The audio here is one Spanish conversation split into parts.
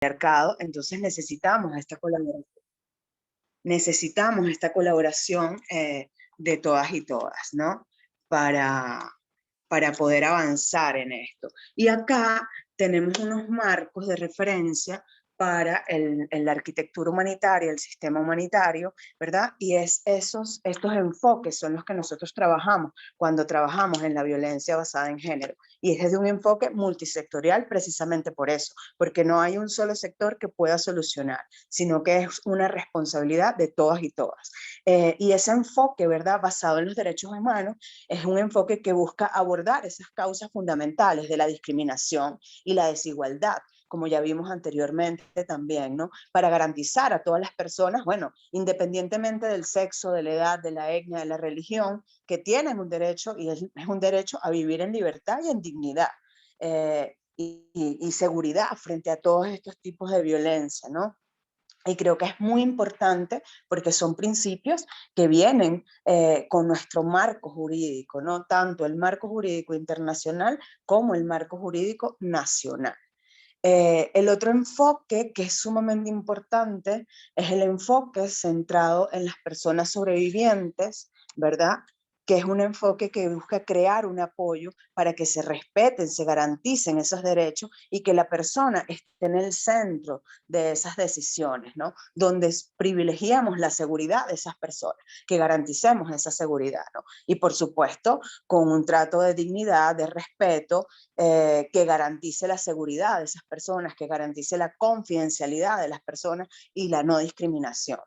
mercado, entonces necesitamos esta colaboración. Necesitamos esta colaboración de todas y todas, ¿no? Para poder avanzar en esto. Y acá tenemos unos marcos de referencia para la arquitectura humanitaria, el sistema humanitario, ¿verdad? Y estos enfoques son los que nosotros trabajamos cuando trabajamos en la violencia basada en género. Y es desde un enfoque multisectorial precisamente por eso, porque no hay un solo sector que pueda solucionar, sino que es una responsabilidad de todas y todas. Y ese enfoque, ¿verdad?, basado en los derechos humanos, es un enfoque que busca abordar esas causas fundamentales de la discriminación y la desigualdad, como ya vimos anteriormente también, ¿no? Para garantizar a todas las personas, bueno, independientemente del sexo, de la edad, de la etnia, de la religión, que tienen un derecho, y es un derecho a vivir en libertad y en dignidad, y seguridad frente a todos estos tipos de violencia, ¿no? Y creo que es muy importante porque son principios que vienen con nuestro marco jurídico, ¿no? Tanto el marco jurídico internacional como el marco jurídico nacional. El otro enfoque que es sumamente importante es el enfoque centrado en las personas sobrevivientes, ¿verdad? Que es un enfoque que busca crear un apoyo para que se respeten, se garanticen esos derechos y que la persona esté en el centro de esas decisiones, ¿no? Donde privilegiamos la seguridad de esas personas, que garanticemos esa seguridad, ¿no? Y por supuesto, con un trato de dignidad, de respeto, que garantice la seguridad de esas personas, que garantice la confidencialidad de las personas y la no discriminación.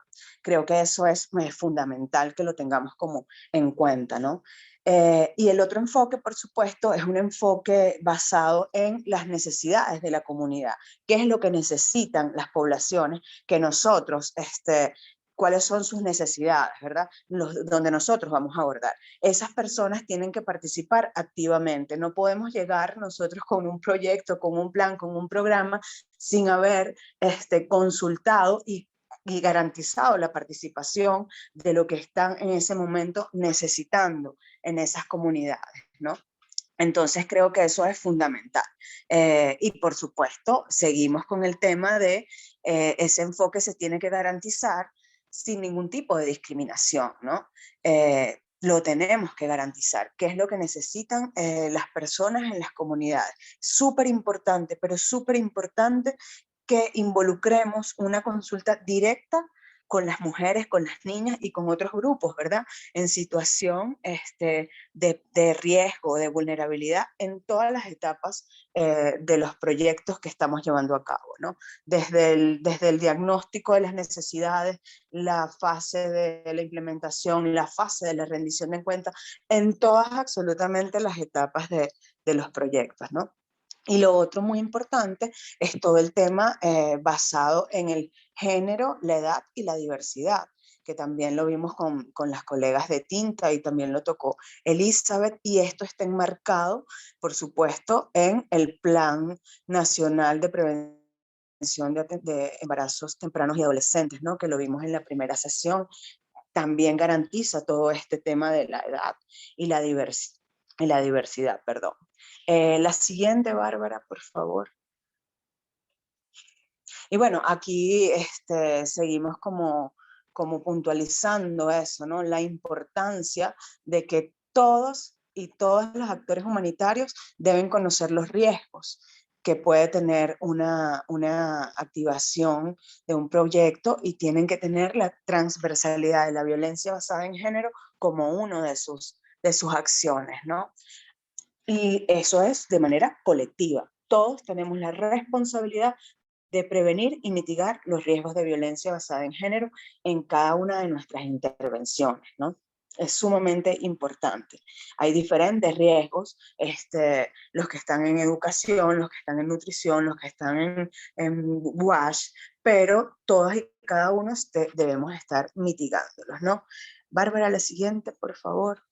Creo que eso es fundamental que lo tengamos como en cuenta, ¿no? Y el otro enfoque, por supuesto, es un enfoque basado en las necesidades de la comunidad. ¿Qué es lo que necesitan las poblaciones que nosotros, cuáles son sus necesidades, ¿verdad? Donde nosotros vamos a abordar. Esas personas tienen que participar activamente. No podemos llegar nosotros con un proyecto, con un plan, con un programa, sin haber consultado y garantizado la participación de lo que están en ese momento necesitando en esas comunidades, ¿no? Entonces creo que eso es fundamental. Y por supuesto, seguimos con el tema de ese enfoque se tiene que garantizar sin ningún tipo de discriminación, ¿no? Lo tenemos que garantizar, qué es lo que necesitan las personas en las comunidades. Súper importante, pero súper importante que involucremos una consulta directa con las mujeres, con las niñas y con otros grupos, ¿verdad? En situación de riesgo, de vulnerabilidad en todas las etapas de los proyectos que estamos llevando a cabo, ¿no? Desde el diagnóstico de las necesidades, la fase de la implementación, la fase de la rendición de cuentas, en todas absolutamente las etapas de los proyectos, ¿no? Y lo otro muy importante es todo el tema basado en el género, la edad y la diversidad, que también lo vimos con las colegas de Tinta y también lo tocó Elizabeth, y esto está enmarcado, por supuesto, en el Plan Nacional de Prevención de Embarazos Tempranos y Adolescentes, ¿no? Que lo vimos en la primera sesión. También garantiza todo este tema de la edad y la diversidad, perdón. La siguiente, Bárbara, por favor. Y bueno, aquí seguimos como puntualizando eso, ¿no? La importancia de que todos y todos los actores humanitarios deben conocer los riesgos que puede tener una activación de un proyecto y tienen que tener la transversalidad de la violencia basada en género como uno de sus acciones, ¿no? Y eso es de manera colectiva. Todos tenemos la responsabilidad de prevenir y mitigar los riesgos de violencia basada en género en cada una de nuestras intervenciones, ¿no? Es sumamente importante. Hay diferentes riesgos, los que están en educación, los que están en nutrición, los que están en WASH, pero todos y cada uno debemos estar mitigándolos, ¿no? Bárbara, la siguiente, por favor.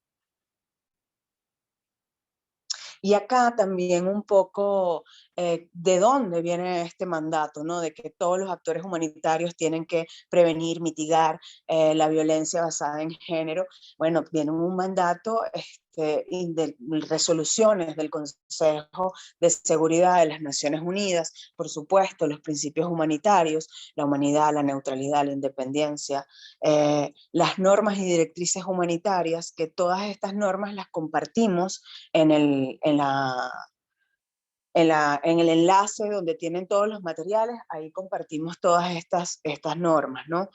Y acá también un poco de dónde viene este mandato, ¿no? De que todos los actores humanitarios tienen que prevenir, mitigar la violencia basada en género. Bueno, viene un mandato de resoluciones del Consejo de Seguridad de las Naciones Unidas, por supuesto, los principios humanitarios, la humanidad, la neutralidad, la independencia, las normas y directrices humanitarias, que todas estas normas las compartimos en el enlace donde tienen todos los materiales. Ahí compartimos todas estas normas, ¿no?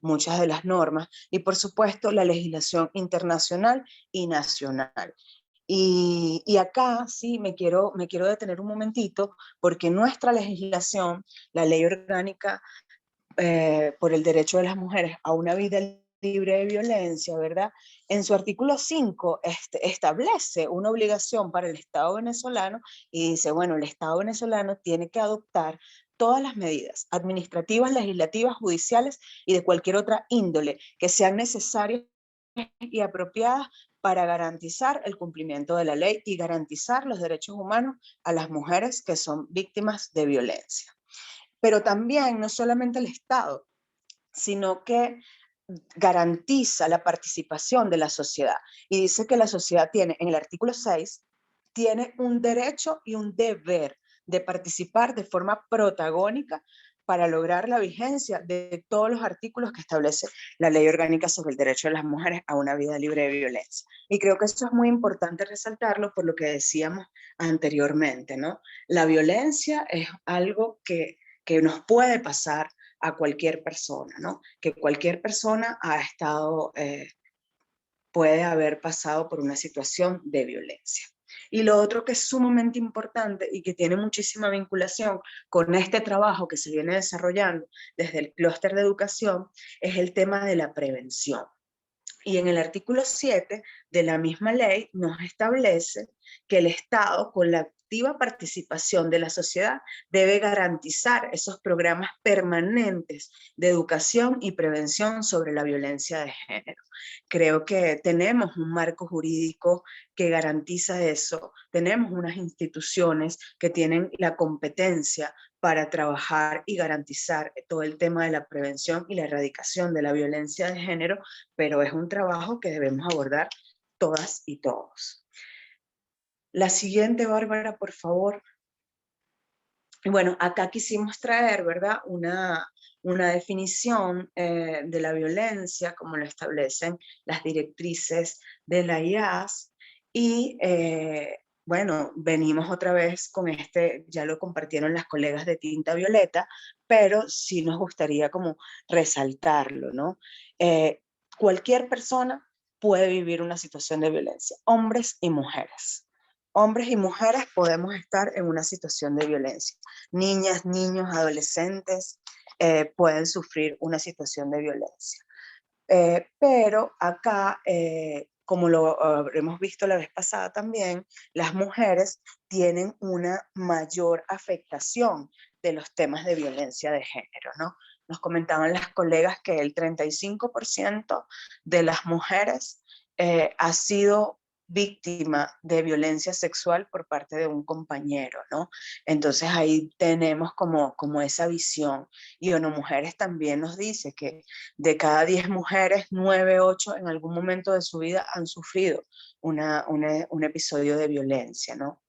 Muchas de las normas, y por supuesto la legislación internacional y nacional. Y acá sí me quiero detener un momentito, porque nuestra legislación, la Ley Orgánica por el Derecho de las Mujeres a una vida libre de violencia, ¿verdad? En su artículo 5 establece una obligación para el Estado venezolano y dice, bueno, el Estado venezolano tiene que adoptar todas las medidas administrativas, legislativas, judiciales y de cualquier otra índole que sean necesarias y apropiadas para garantizar el cumplimiento de la ley y garantizar los derechos humanos a las mujeres que son víctimas de violencia. Pero también no solamente el Estado, sino que garantiza la participación de la sociedad. Y dice que la sociedad tiene, en el artículo 6, tiene un derecho y un deber de participar de forma protagónica para lograr la vigencia de todos los artículos que establece la Ley Orgánica sobre el Derecho de las Mujeres a una vida libre de violencia. Y creo que eso es muy importante resaltarlo por lo que decíamos anteriormente, ¿no? La violencia es algo que nos puede pasar a cualquier persona, ¿no? Que cualquier persona puede haber pasado por una situación de violencia. Y lo otro que es sumamente importante y que tiene muchísima vinculación con este trabajo que se viene desarrollando desde el clúster de educación es el tema de la prevención. Y en el artículo 7 de la misma ley nos establece que el Estado, con la activa participación de la sociedad, debe garantizar esos programas permanentes de educación y prevención sobre la violencia de género. Creo que tenemos un marco jurídico que garantiza eso, tenemos unas instituciones que tienen la competencia para trabajar y garantizar todo el tema de la prevención y la erradicación de la violencia de género, pero es un trabajo que debemos abordar todas y todos. La siguiente, Bárbara, por favor. Bueno, acá quisimos traer, ¿verdad?, una definición de la violencia, como lo establecen las directrices de la IAS, y bueno, venimos otra vez con ya lo compartieron las colegas de Tinta Violeta, pero sí nos gustaría como resaltarlo, ¿no? Cualquier persona puede vivir una situación de violencia, hombres y mujeres. Hombres y mujeres podemos estar en una situación de violencia. Niñas, niños, adolescentes pueden sufrir una situación de violencia. Pero acá, como lo habremos visto la vez pasada también, las mujeres tienen una mayor afectación de los temas de violencia de género, ¿no? Nos comentaban las colegas que el 35% de las mujeres ha sido víctima de violencia sexual por parte de un compañero, ¿no? Entonces ahí tenemos como esa visión. Y ONU Mujeres también nos dice que de cada 10 mujeres, 9, 8 en algún momento de su vida han sufrido un episodio de violencia, ¿no?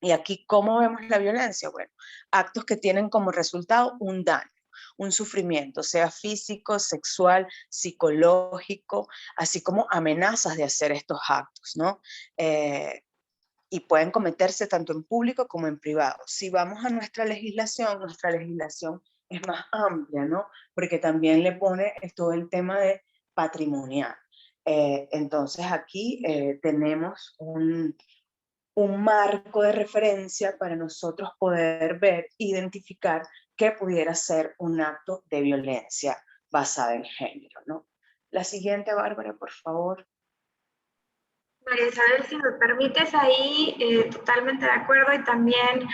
Y aquí, ¿cómo vemos la violencia? Bueno, actos que tienen como resultado un daño, un sufrimiento, sea físico, sexual, psicológico, así como amenazas de hacer estos actos, ¿no? Y pueden cometerse tanto en público como en privado. Si vamos a nuestra legislación es más amplia, ¿no? Porque también le pone todo el tema de patrimonial. Entonces aquí tenemos un marco de referencia para nosotros poder ver, identificar qué pudiera ser un acto de violencia basada en género, ¿no? La siguiente, Bárbara, por favor. María Isabel, si me permites ahí, totalmente de acuerdo, y también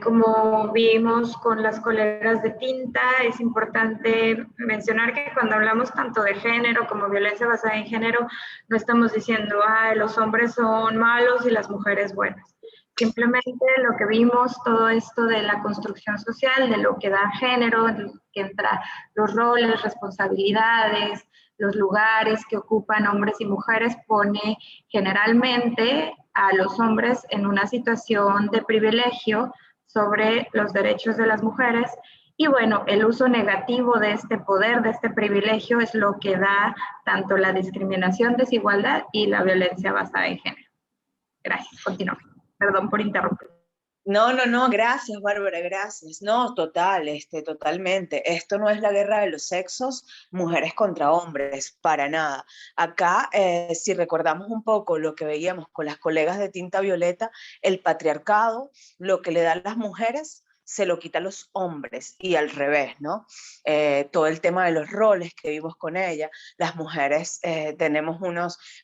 como vimos con las colegas de Tinta, es importante mencionar que cuando hablamos tanto de género como violencia basada en género, no estamos diciendo, los hombres son malos y las mujeres buenas. Simplemente lo que vimos, todo esto de la construcción social, de lo que da género, que entra los roles, responsabilidades, los lugares que ocupan hombres y mujeres, pone generalmente a los hombres en una situación de privilegio sobre los derechos de las mujeres. Y bueno, el uso negativo de este poder, de este privilegio, es lo que da tanto la discriminación, desigualdad y la violencia basada en género. Gracias, continúo. Perdón por interrumpir. No, no, no, gracias, Bárbara, gracias. No, total, totalmente. Esto no es la guerra de los sexos, mujeres contra hombres, para nada. Acá, si recordamos un poco lo que veíamos con las colegas de Tinta Violeta, el patriarcado, lo que le dan las mujeres, se lo quita a los hombres y al revés, ¿no? Todo el tema de los roles que vimos con ella, las mujeres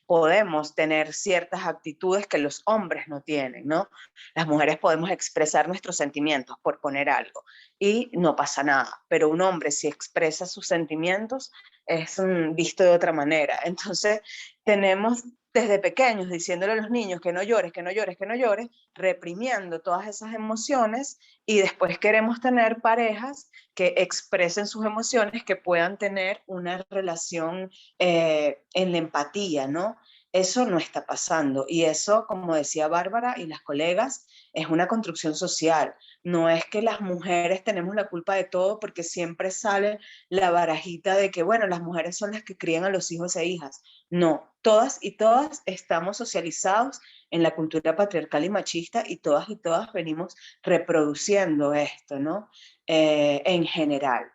podemos tener ciertas actitudes que los hombres no tienen, ¿no? Las mujeres podemos expresar nuestros sentimientos, por poner algo, y no pasa nada, pero un hombre si expresa sus sentimientos es visto de otra manera. Entonces tenemos desde pequeños diciéndole a los niños que no llores, que no llores, que no llores, reprimiendo todas esas emociones, y después queremos tener parejas que expresen sus emociones, que puedan tener una relación en la empatía, ¿no? Eso no está pasando, y eso, como decía Bárbara y las colegas, es una construcción social. No es que las mujeres tenemos la culpa de todo, porque siempre sale la barajita de que, bueno, las mujeres son las que crían a los hijos e hijas. No, todas y todas estamos socializados en la cultura patriarcal y machista, y todas venimos reproduciendo esto, ¿no? En general,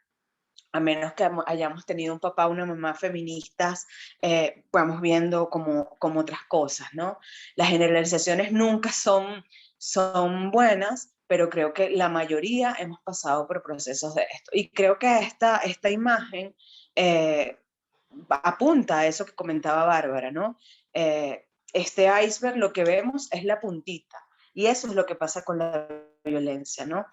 a menos que hayamos tenido un papá o una mamá feministas, vamos viendo como otras cosas, ¿no? Las generalizaciones nunca son buenas, pero creo que la mayoría hemos pasado por procesos de esto. Y creo que esta imagen eh, apunta a eso que comentaba Bárbara, ¿no? Este iceberg, lo que vemos es la puntita, y eso es lo que pasa con la violencia, ¿no?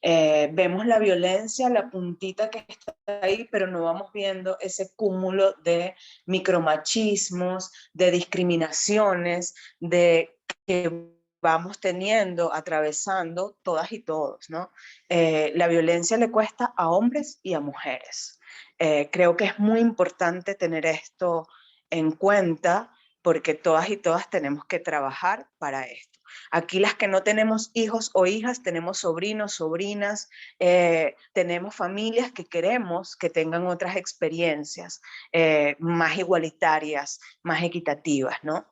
Vemos la violencia, la puntita que está ahí, pero no vamos viendo ese cúmulo de micromachismos, de discriminaciones, de que vamos teniendo, atravesando todas y todos, ¿no? La violencia le cuesta a hombres y a mujeres. Creo que es muy importante tener esto en cuenta, porque todas y todas tenemos que trabajar para esto. Aquí las que no tenemos hijos o hijas, tenemos sobrinos, sobrinas, tenemos familias que queremos que tengan otras experiencias más igualitarias, más equitativas, ¿no?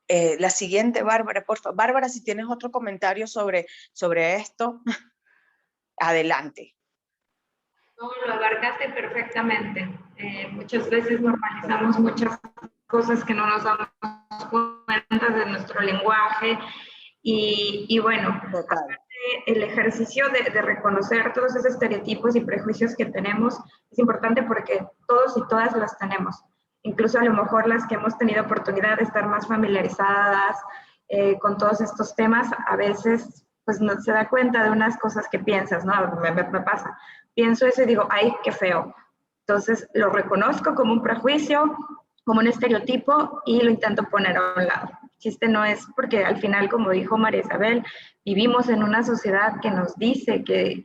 La siguiente, Bárbara, por favor. Bárbara, si tienes otro comentario sobre esto, adelante. No, lo abarcaste perfectamente. Muchas veces normalizamos muchas cosas que no nos damos cuenta de nuestro lenguaje y bueno, el ejercicio de reconocer todos esos estereotipos y prejuicios que tenemos es importante, porque todos y todas los tenemos. Incluso a lo mejor las que hemos tenido oportunidad de estar más familiarizadas con todos estos temas, a veces pues no se da cuenta de unas cosas que piensas, ¿no? Me pasa. Pienso eso y digo, ay, qué feo. Entonces lo reconozco como un prejuicio, como un estereotipo, y lo intento poner a un lado. El chiste no es, porque al final, como dijo María Isabel, vivimos en una sociedad que nos dice que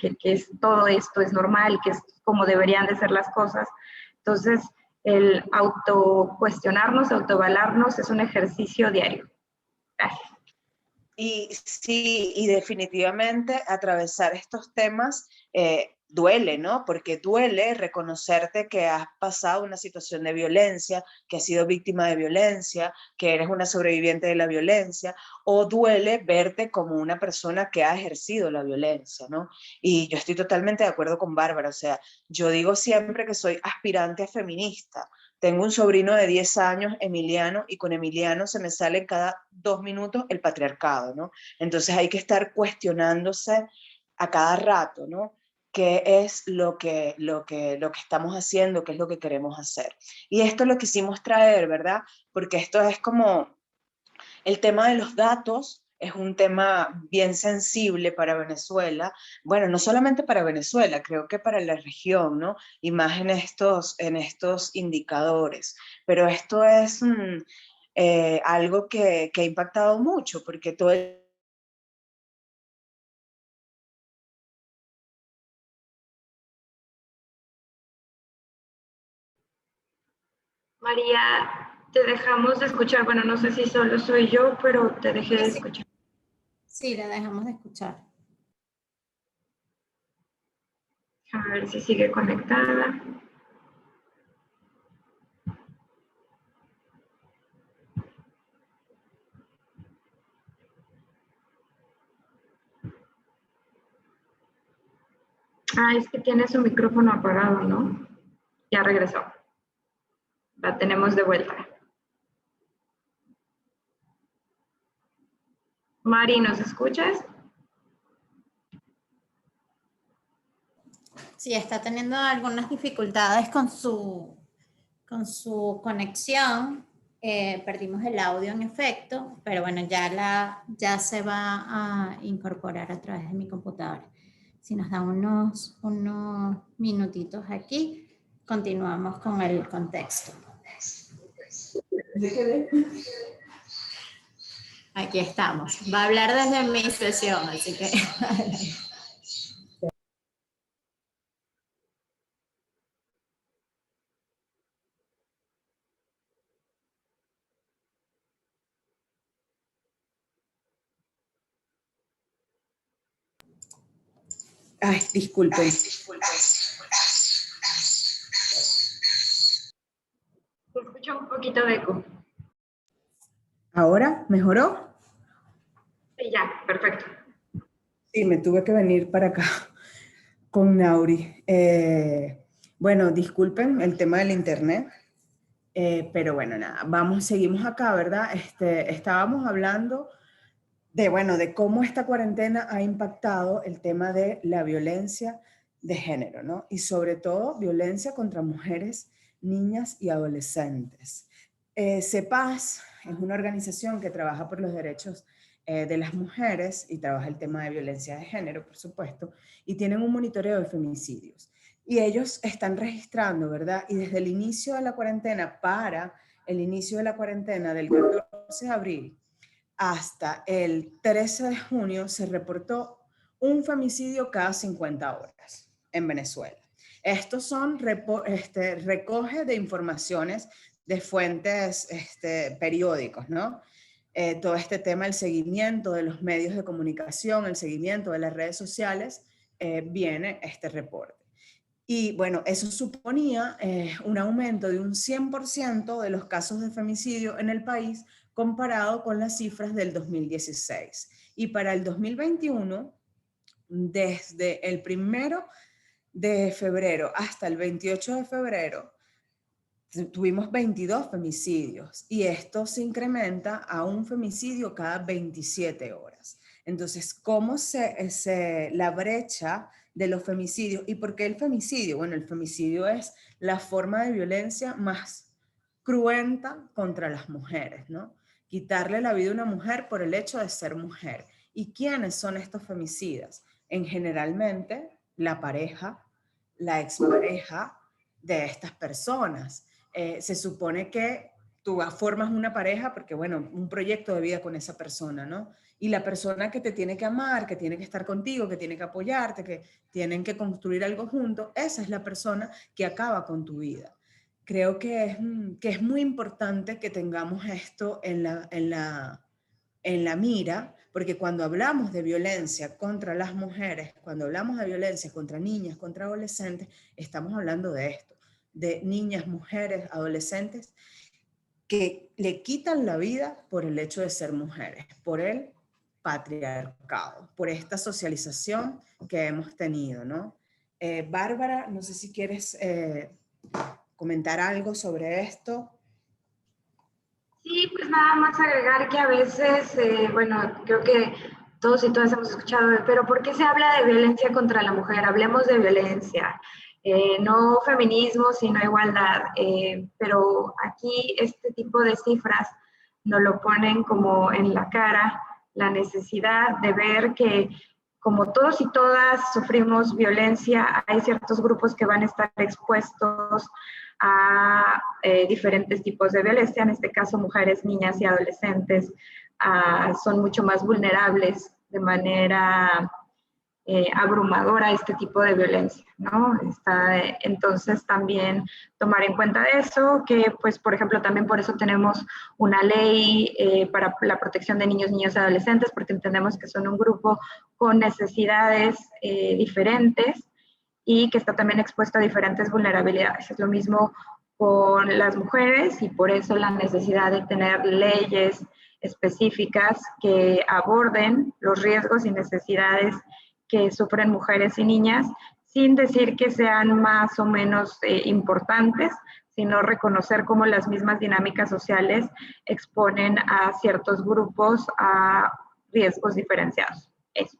todo esto es normal, que es como deberían de ser las cosas. Entonces, el autocuestionarnos, autoevaluarnos es un ejercicio diario. Gracias. Y sí, y definitivamente atravesar estos temas duele, ¿no? Porque duele reconocerte que has pasado una situación de violencia, que has sido víctima de violencia, que eres una sobreviviente de la violencia, o duele verte como una persona que ha ejercido la violencia, ¿no? Y yo estoy totalmente de acuerdo con Bárbara, o sea, yo digo siempre que soy aspirante a feminista. Tengo un sobrino de 10 años, Emiliano, y con Emiliano se me sale cada 2 minutos el patriarcado, ¿no? Entonces hay que estar cuestionándose a cada rato, ¿no? ¿Qué es lo que estamos haciendo? ¿Qué es lo que queremos hacer? Y esto lo quisimos traer, ¿verdad? Porque esto es como el tema de los datos. Es un tema bien sensible para Venezuela, bueno, no solamente para Venezuela, creo que para la región, ¿no? Y más en estos indicadores. Pero esto es algo que ha impactado mucho, porque todo el María, te dejamos de escuchar. Bueno, no sé si solo soy yo, pero te dejé de escuchar. Sí, la dejamos de escuchar. A ver si sigue conectada. Ah, es que tiene su micrófono apagado, ¿no? Ya regresó. La tenemos de vuelta. Mari, ¿nos escuchas? Sí, está teniendo algunas dificultades con su conexión. Perdimos el audio en efecto, pero bueno, ya se va a incorporar a través de mi computadora. Si nos da unos minutitos aquí, continuamos con el contexto. Aquí estamos. Va a hablar desde mi sesión, así que... Ay, disculpen. Se escucha un poquito de eco. ¿Ahora mejoró? Sí, ya, perfecto. Sí, me tuve que venir para acá con Nauri. Bueno, disculpen el tema del internet, pero bueno, nada, seguimos acá, ¿verdad? Estábamos hablando de cómo esta cuarentena ha impactado el tema de la violencia de género, ¿no? Y sobre todo violencia contra mujeres, niñas y adolescentes. CEPAS es una organización que trabaja por los derechos de las mujeres y trabaja el tema de violencia de género, por supuesto, y tienen un monitoreo de femicidios. Y ellos están registrando, ¿verdad? Y desde el inicio de la cuarentena, para el inicio de la cuarentena del 14 de abril, hasta el 13 de junio se reportó un femicidio cada 50 horas en Venezuela. Estos son recoge de informaciones de fuentes periódicos, ¿no? Todo este tema, el seguimiento de los medios de comunicación, el seguimiento de las redes sociales, viene este reporte. Y bueno, eso suponía un aumento de un 100% de los casos de femicidio en el país comparado con las cifras del 2016. Y para el 2021, desde el 1 de febrero hasta el 28 de febrero, tuvimos 22 femicidios y esto se incrementa a un femicidio cada 27 horas. Entonces, ¿cómo la brecha de los femicidios? ¿Y por qué el femicidio? Bueno, el femicidio es la forma de violencia más cruenta contra las mujeres, ¿no? Quitarle la vida a una mujer por el hecho de ser mujer. ¿Y quiénes son estos femicidas? Generalmente la pareja, la expareja de estas personas. Se supone que tú formas una pareja porque, bueno, un proyecto de vida con esa persona, ¿no? Y la persona que te tiene que amar, que tiene que estar contigo, que tiene que apoyarte, que tienen que construir algo juntos, esa es la persona que acaba con tu vida. Creo que es muy importante que tengamos esto en la mira, porque cuando hablamos de violencia contra las mujeres, cuando hablamos de violencia contra niñas, contra adolescentes, estamos hablando de esto, de niñas, mujeres, adolescentes que le quitan la vida por el hecho de ser mujeres, por el patriarcado, por esta socialización que hemos tenido, ¿no? Bárbara, no sé si quieres comentar algo sobre esto. Sí, pues nada más agregar que a veces, bueno, creo que todos y todas hemos escuchado, pero ¿por qué se habla de violencia contra la mujer? Hablemos de violencia, no feminismo, sino igualdad, pero aquí este tipo de cifras nos lo ponen como en la cara, la necesidad de ver que como todos y todas sufrimos violencia, hay ciertos grupos que van a estar expuestos a diferentes tipos de violencia, en este caso mujeres, niñas y adolescentes son mucho más vulnerables de manera abrumadora este tipo de violencia, ¿no? Entonces también tomar en cuenta de eso, que pues por ejemplo también por eso tenemos una ley para la protección de niños, niñas y adolescentes, porque entendemos que son un grupo con necesidades diferentes y que está también expuesto a diferentes vulnerabilidades. Es lo mismo con las mujeres y por eso la necesidad de tener leyes específicas que aborden los riesgos y necesidades que sufren mujeres y niñas, sin decir que sean más o menos importantes, sino reconocer cómo las mismas dinámicas sociales exponen a ciertos grupos a riesgos diferenciados. Eso.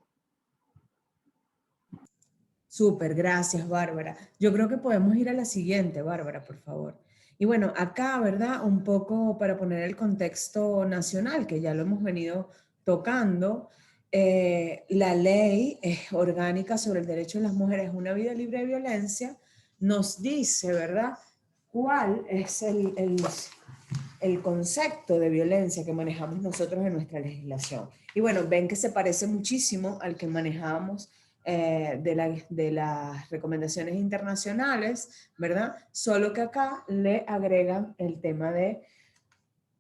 Súper, gracias, Bárbara. Yo creo que podemos ir a la siguiente, Bárbara, por favor. Y bueno, acá, ¿verdad? Un poco para poner el contexto nacional, que ya lo hemos venido tocando, la ley orgánica sobre el derecho de las mujeres a una vida libre de violencia nos dice, ¿verdad? ¿Cuál es el concepto de violencia que manejamos nosotros en nuestra legislación? Y bueno, ven que se parece muchísimo al que manejábamos de las recomendaciones internacionales, ¿verdad? Solo que acá le agregan el tema de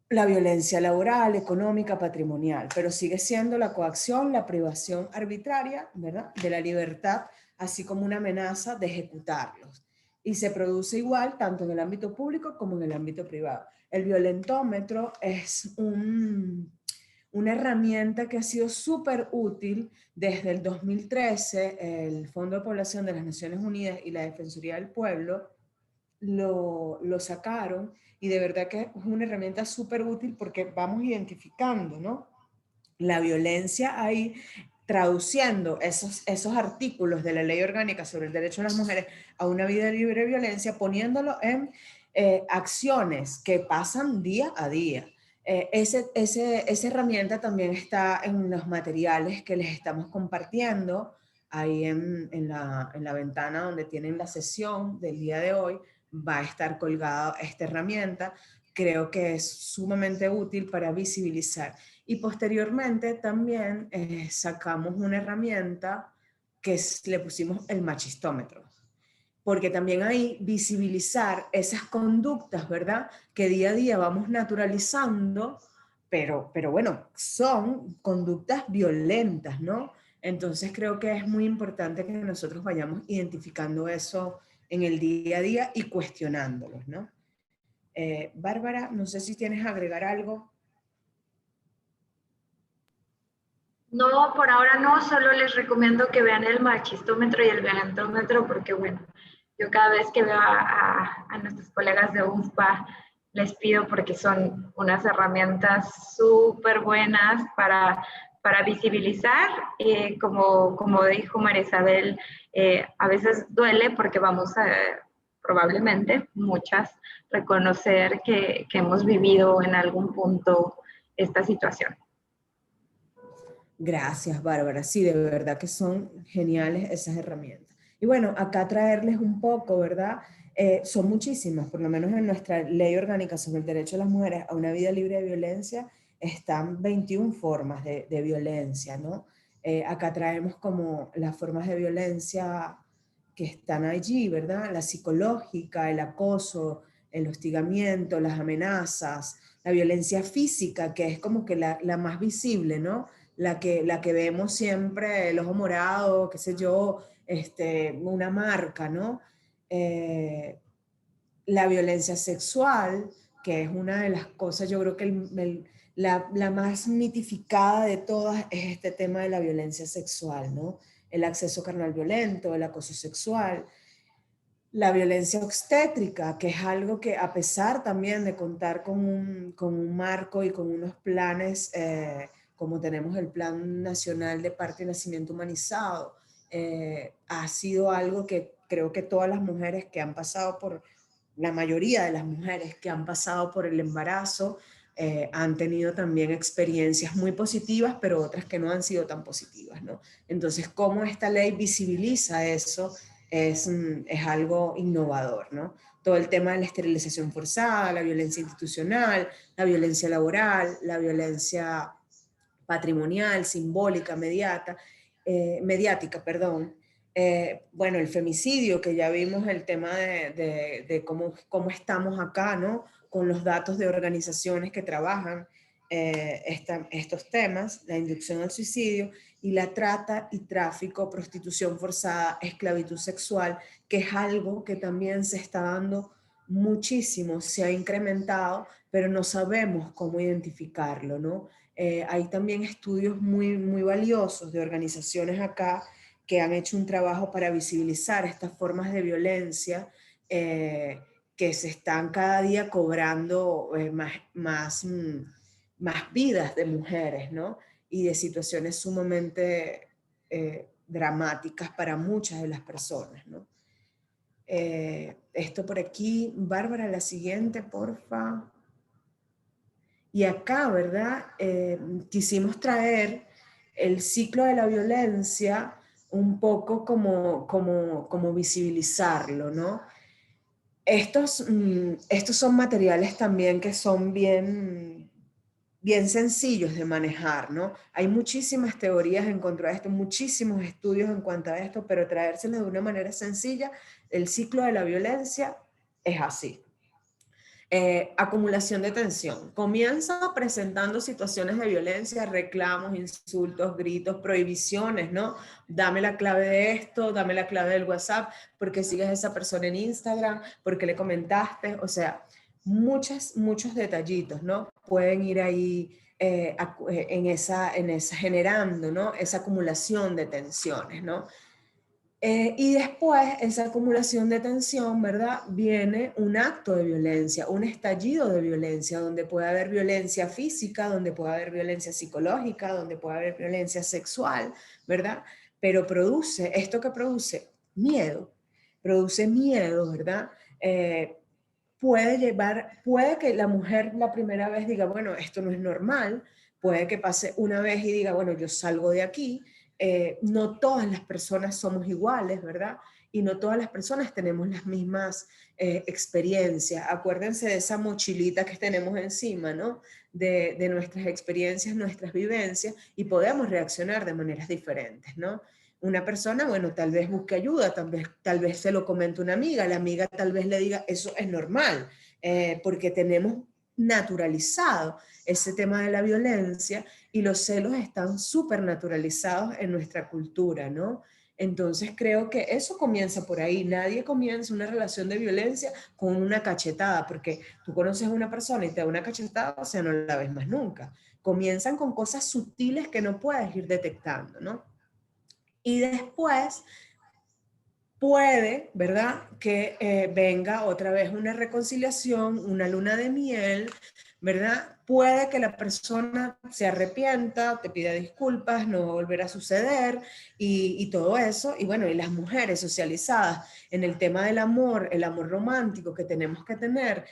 la violencia laboral, económica, patrimonial, pero sigue siendo la coacción, la privación arbitraria, ¿verdad?, de la libertad, así como una amenaza de ejecutarlos. Y se produce igual tanto en el ámbito público como en el ámbito privado. El violentómetro es una herramienta que ha sido súper útil desde el 2013. El Fondo de Población de las Naciones Unidas y la Defensoría del Pueblo lo sacaron, y de verdad que es una herramienta súper útil porque vamos identificando, ¿no?, la violencia ahí, traduciendo esos artículos de la Ley Orgánica sobre el Derecho de las Mujeres a una vida libre de violencia, poniéndolo en acciones que pasan día a día. Esa herramienta también está en los materiales que les estamos compartiendo ahí en la ventana donde tienen la sesión del día de hoy. Va a estar colgada esta herramienta. Creo que es sumamente útil para visibilizar. Y posteriormente también sacamos una herramienta que le pusimos el machistómetro, porque también ahí visibilizar esas conductas, ¿verdad?, que día a día vamos naturalizando, pero bueno, son conductas violentas, ¿no? Entonces creo que es muy importante que nosotros vayamos identificando eso en el día a día y cuestionándolos, ¿no? Bárbara, no sé si tienes que agregar algo. No, por ahora no, solo les recomiendo que vean el machistómetro y el violentómetro, porque bueno, yo cada vez que veo a nuestros colegas de UNFPA, les pido porque son unas herramientas súper buenas para visibilizar. Como dijo María Isabel, a veces duele porque vamos a, probablemente, muchas, reconocer que hemos vivido en algún punto esta situación. Gracias, Bárbara. Sí, de verdad que son geniales esas herramientas. Y bueno, acá traerles un poco, ¿verdad? Son muchísimas, por lo menos en nuestra ley orgánica sobre el derecho de las mujeres a una vida libre de violencia, están 21 formas de violencia, ¿no? Acá traemos como las formas de violencia que están allí, ¿verdad? La psicológica, el acoso, el hostigamiento, las amenazas, la violencia física, que es como que la más visible, ¿no? La que vemos siempre, el ojo morado, qué sé yo, una marca, ¿no? La violencia sexual, que es una de las cosas, yo creo que la más mitificada de todas es este tema de la violencia sexual, ¿no? El acceso carnal violento, el acoso sexual, la violencia obstétrica, que es algo que a pesar también de contar con un marco y con unos planes, como tenemos el Plan Nacional de Parto y Nacimiento Humanizado, ha sido algo que creo que todas las mujeres que han pasado la mayoría de las mujeres que han pasado por el embarazo, han tenido también experiencias muy positivas, pero otras que no han sido tan positivas, ¿no? Entonces, cómo esta ley visibiliza eso es algo innovador, ¿no? Todo el tema de la esterilización forzada, la violencia institucional, la violencia laboral, la violencia patrimonial, simbólica, mediata, mediática, perdón. Bueno, el femicidio, que ya vimos el tema de cómo estamos acá, ¿no? Con los datos de organizaciones que trabajan estos temas, la inducción al suicidio y la trata y tráfico, prostitución forzada, esclavitud sexual, que es algo que también se está dando muchísimo, se ha incrementado, pero no sabemos cómo identificarlo, ¿no? Hay también estudios muy valiosos de organizaciones acá que han hecho un trabajo para visibilizar estas formas de violencia que se están cada día cobrando más vidas de mujeres, ¿no? Y de situaciones sumamente dramáticas para muchas de las personas, ¿no? Esto por aquí, Bárbara, la siguiente, porfa. Y acá, ¿verdad? Quisimos traer el ciclo de la violencia un poco como visibilizarlo, ¿no? Estos son materiales también que son bien sencillos de manejar, ¿no? Hay muchísimas teorías en contra de esto, muchísimos estudios en cuanto a esto, pero traérselos de una manera sencilla, el ciclo de la violencia es así. Acumulación de tensión. Comienza presentando situaciones de violencia, reclamos, insultos, gritos, prohibiciones, ¿no? Dame la clave de esto, dame la clave del WhatsApp, porque sigues a esa persona en Instagram, porque le comentaste, o sea, muchos detallitos, ¿no? Pueden ir ahí en esa generando, ¿no? Esa acumulación de tensiones, ¿no? Y después, esa acumulación de tensión, ¿verdad? Viene un acto de violencia, un estallido de violencia, donde puede haber violencia física, donde puede haber violencia psicológica, donde puede haber violencia sexual, ¿verdad? Pero esto que produce miedo, ¿verdad? Puede que la mujer la primera vez diga, bueno, esto no es normal, puede que pase una vez y diga, bueno, yo salgo de aquí. No todas las personas somos iguales, ¿verdad? Y no todas las personas tenemos las mismas experiencias. Acuérdense de esa mochilita que tenemos encima, ¿no? De nuestras experiencias, nuestras vivencias, y podemos reaccionar de maneras diferentes, ¿no? Una persona, bueno, tal vez busque ayuda, tal vez se lo comente una amiga, la amiga tal vez le diga, eso es normal, porque tenemos naturalizado ese tema de la violencia y los celos están súper naturalizados en nuestra cultura, ¿no? Entonces creo que eso comienza por ahí. Nadie comienza una relación de violencia con una cachetada, porque tú conoces a una persona y te da una cachetada, o sea, no la ves más nunca. Comienzan con cosas sutiles que no puedes ir detectando, ¿no? Y después puede, ¿verdad? Que venga otra vez una reconciliación, una luna de miel, ¿verdad? Puede que la persona se arrepienta, te pida disculpas, no va a volver a suceder y todo eso. Y bueno, y las mujeres socializadas en el tema del amor, el amor romántico que tenemos que tener,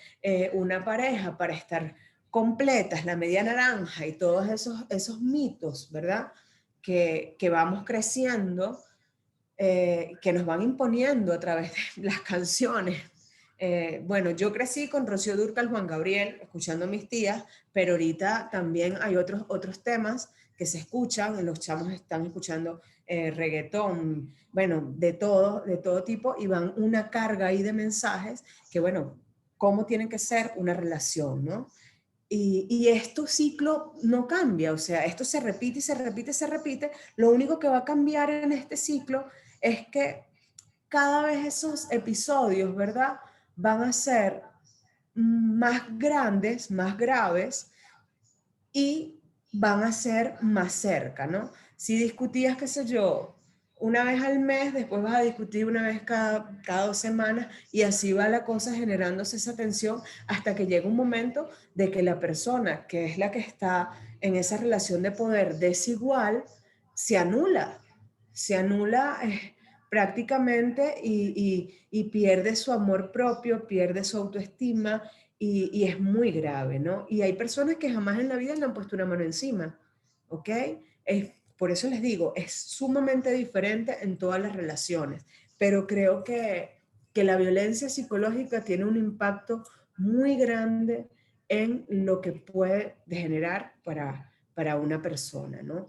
una pareja para estar completas, la media naranja y todos esos mitos, ¿verdad? Que vamos creciendo, que nos van imponiendo a través de las canciones. Bueno, yo crecí con Rocío Dúrcal, Juan Gabriel, escuchando a mis tías, pero ahorita también hay otros temas que se escuchan, los chamos están escuchando reggaetón, bueno, de todo tipo, y van una carga ahí de mensajes que, bueno, cómo tiene que ser una relación, ¿no? Y esto ciclo no cambia, o sea, esto se repite y se repite y se repite. Lo único que va a cambiar en este ciclo es que cada vez esos episodios, ¿verdad? Van a ser más grandes, más graves y van a ser más cerca, ¿no? Si discutías, qué sé yo, una vez al mes, después vas a discutir una vez cada 2 semanas y así va la cosa generándose esa tensión hasta que llega un momento de que la persona que es la que está en esa relación de poder desigual se anula prácticamente y pierde su amor propio, pierde su autoestima y es muy grave, ¿no? Y hay personas que jamás en la vida le han puesto una mano encima, ¿ok? Por eso les digo, es sumamente diferente en todas las relaciones, pero creo que la violencia psicológica tiene un impacto muy grande en lo que puede generar para una persona, ¿no?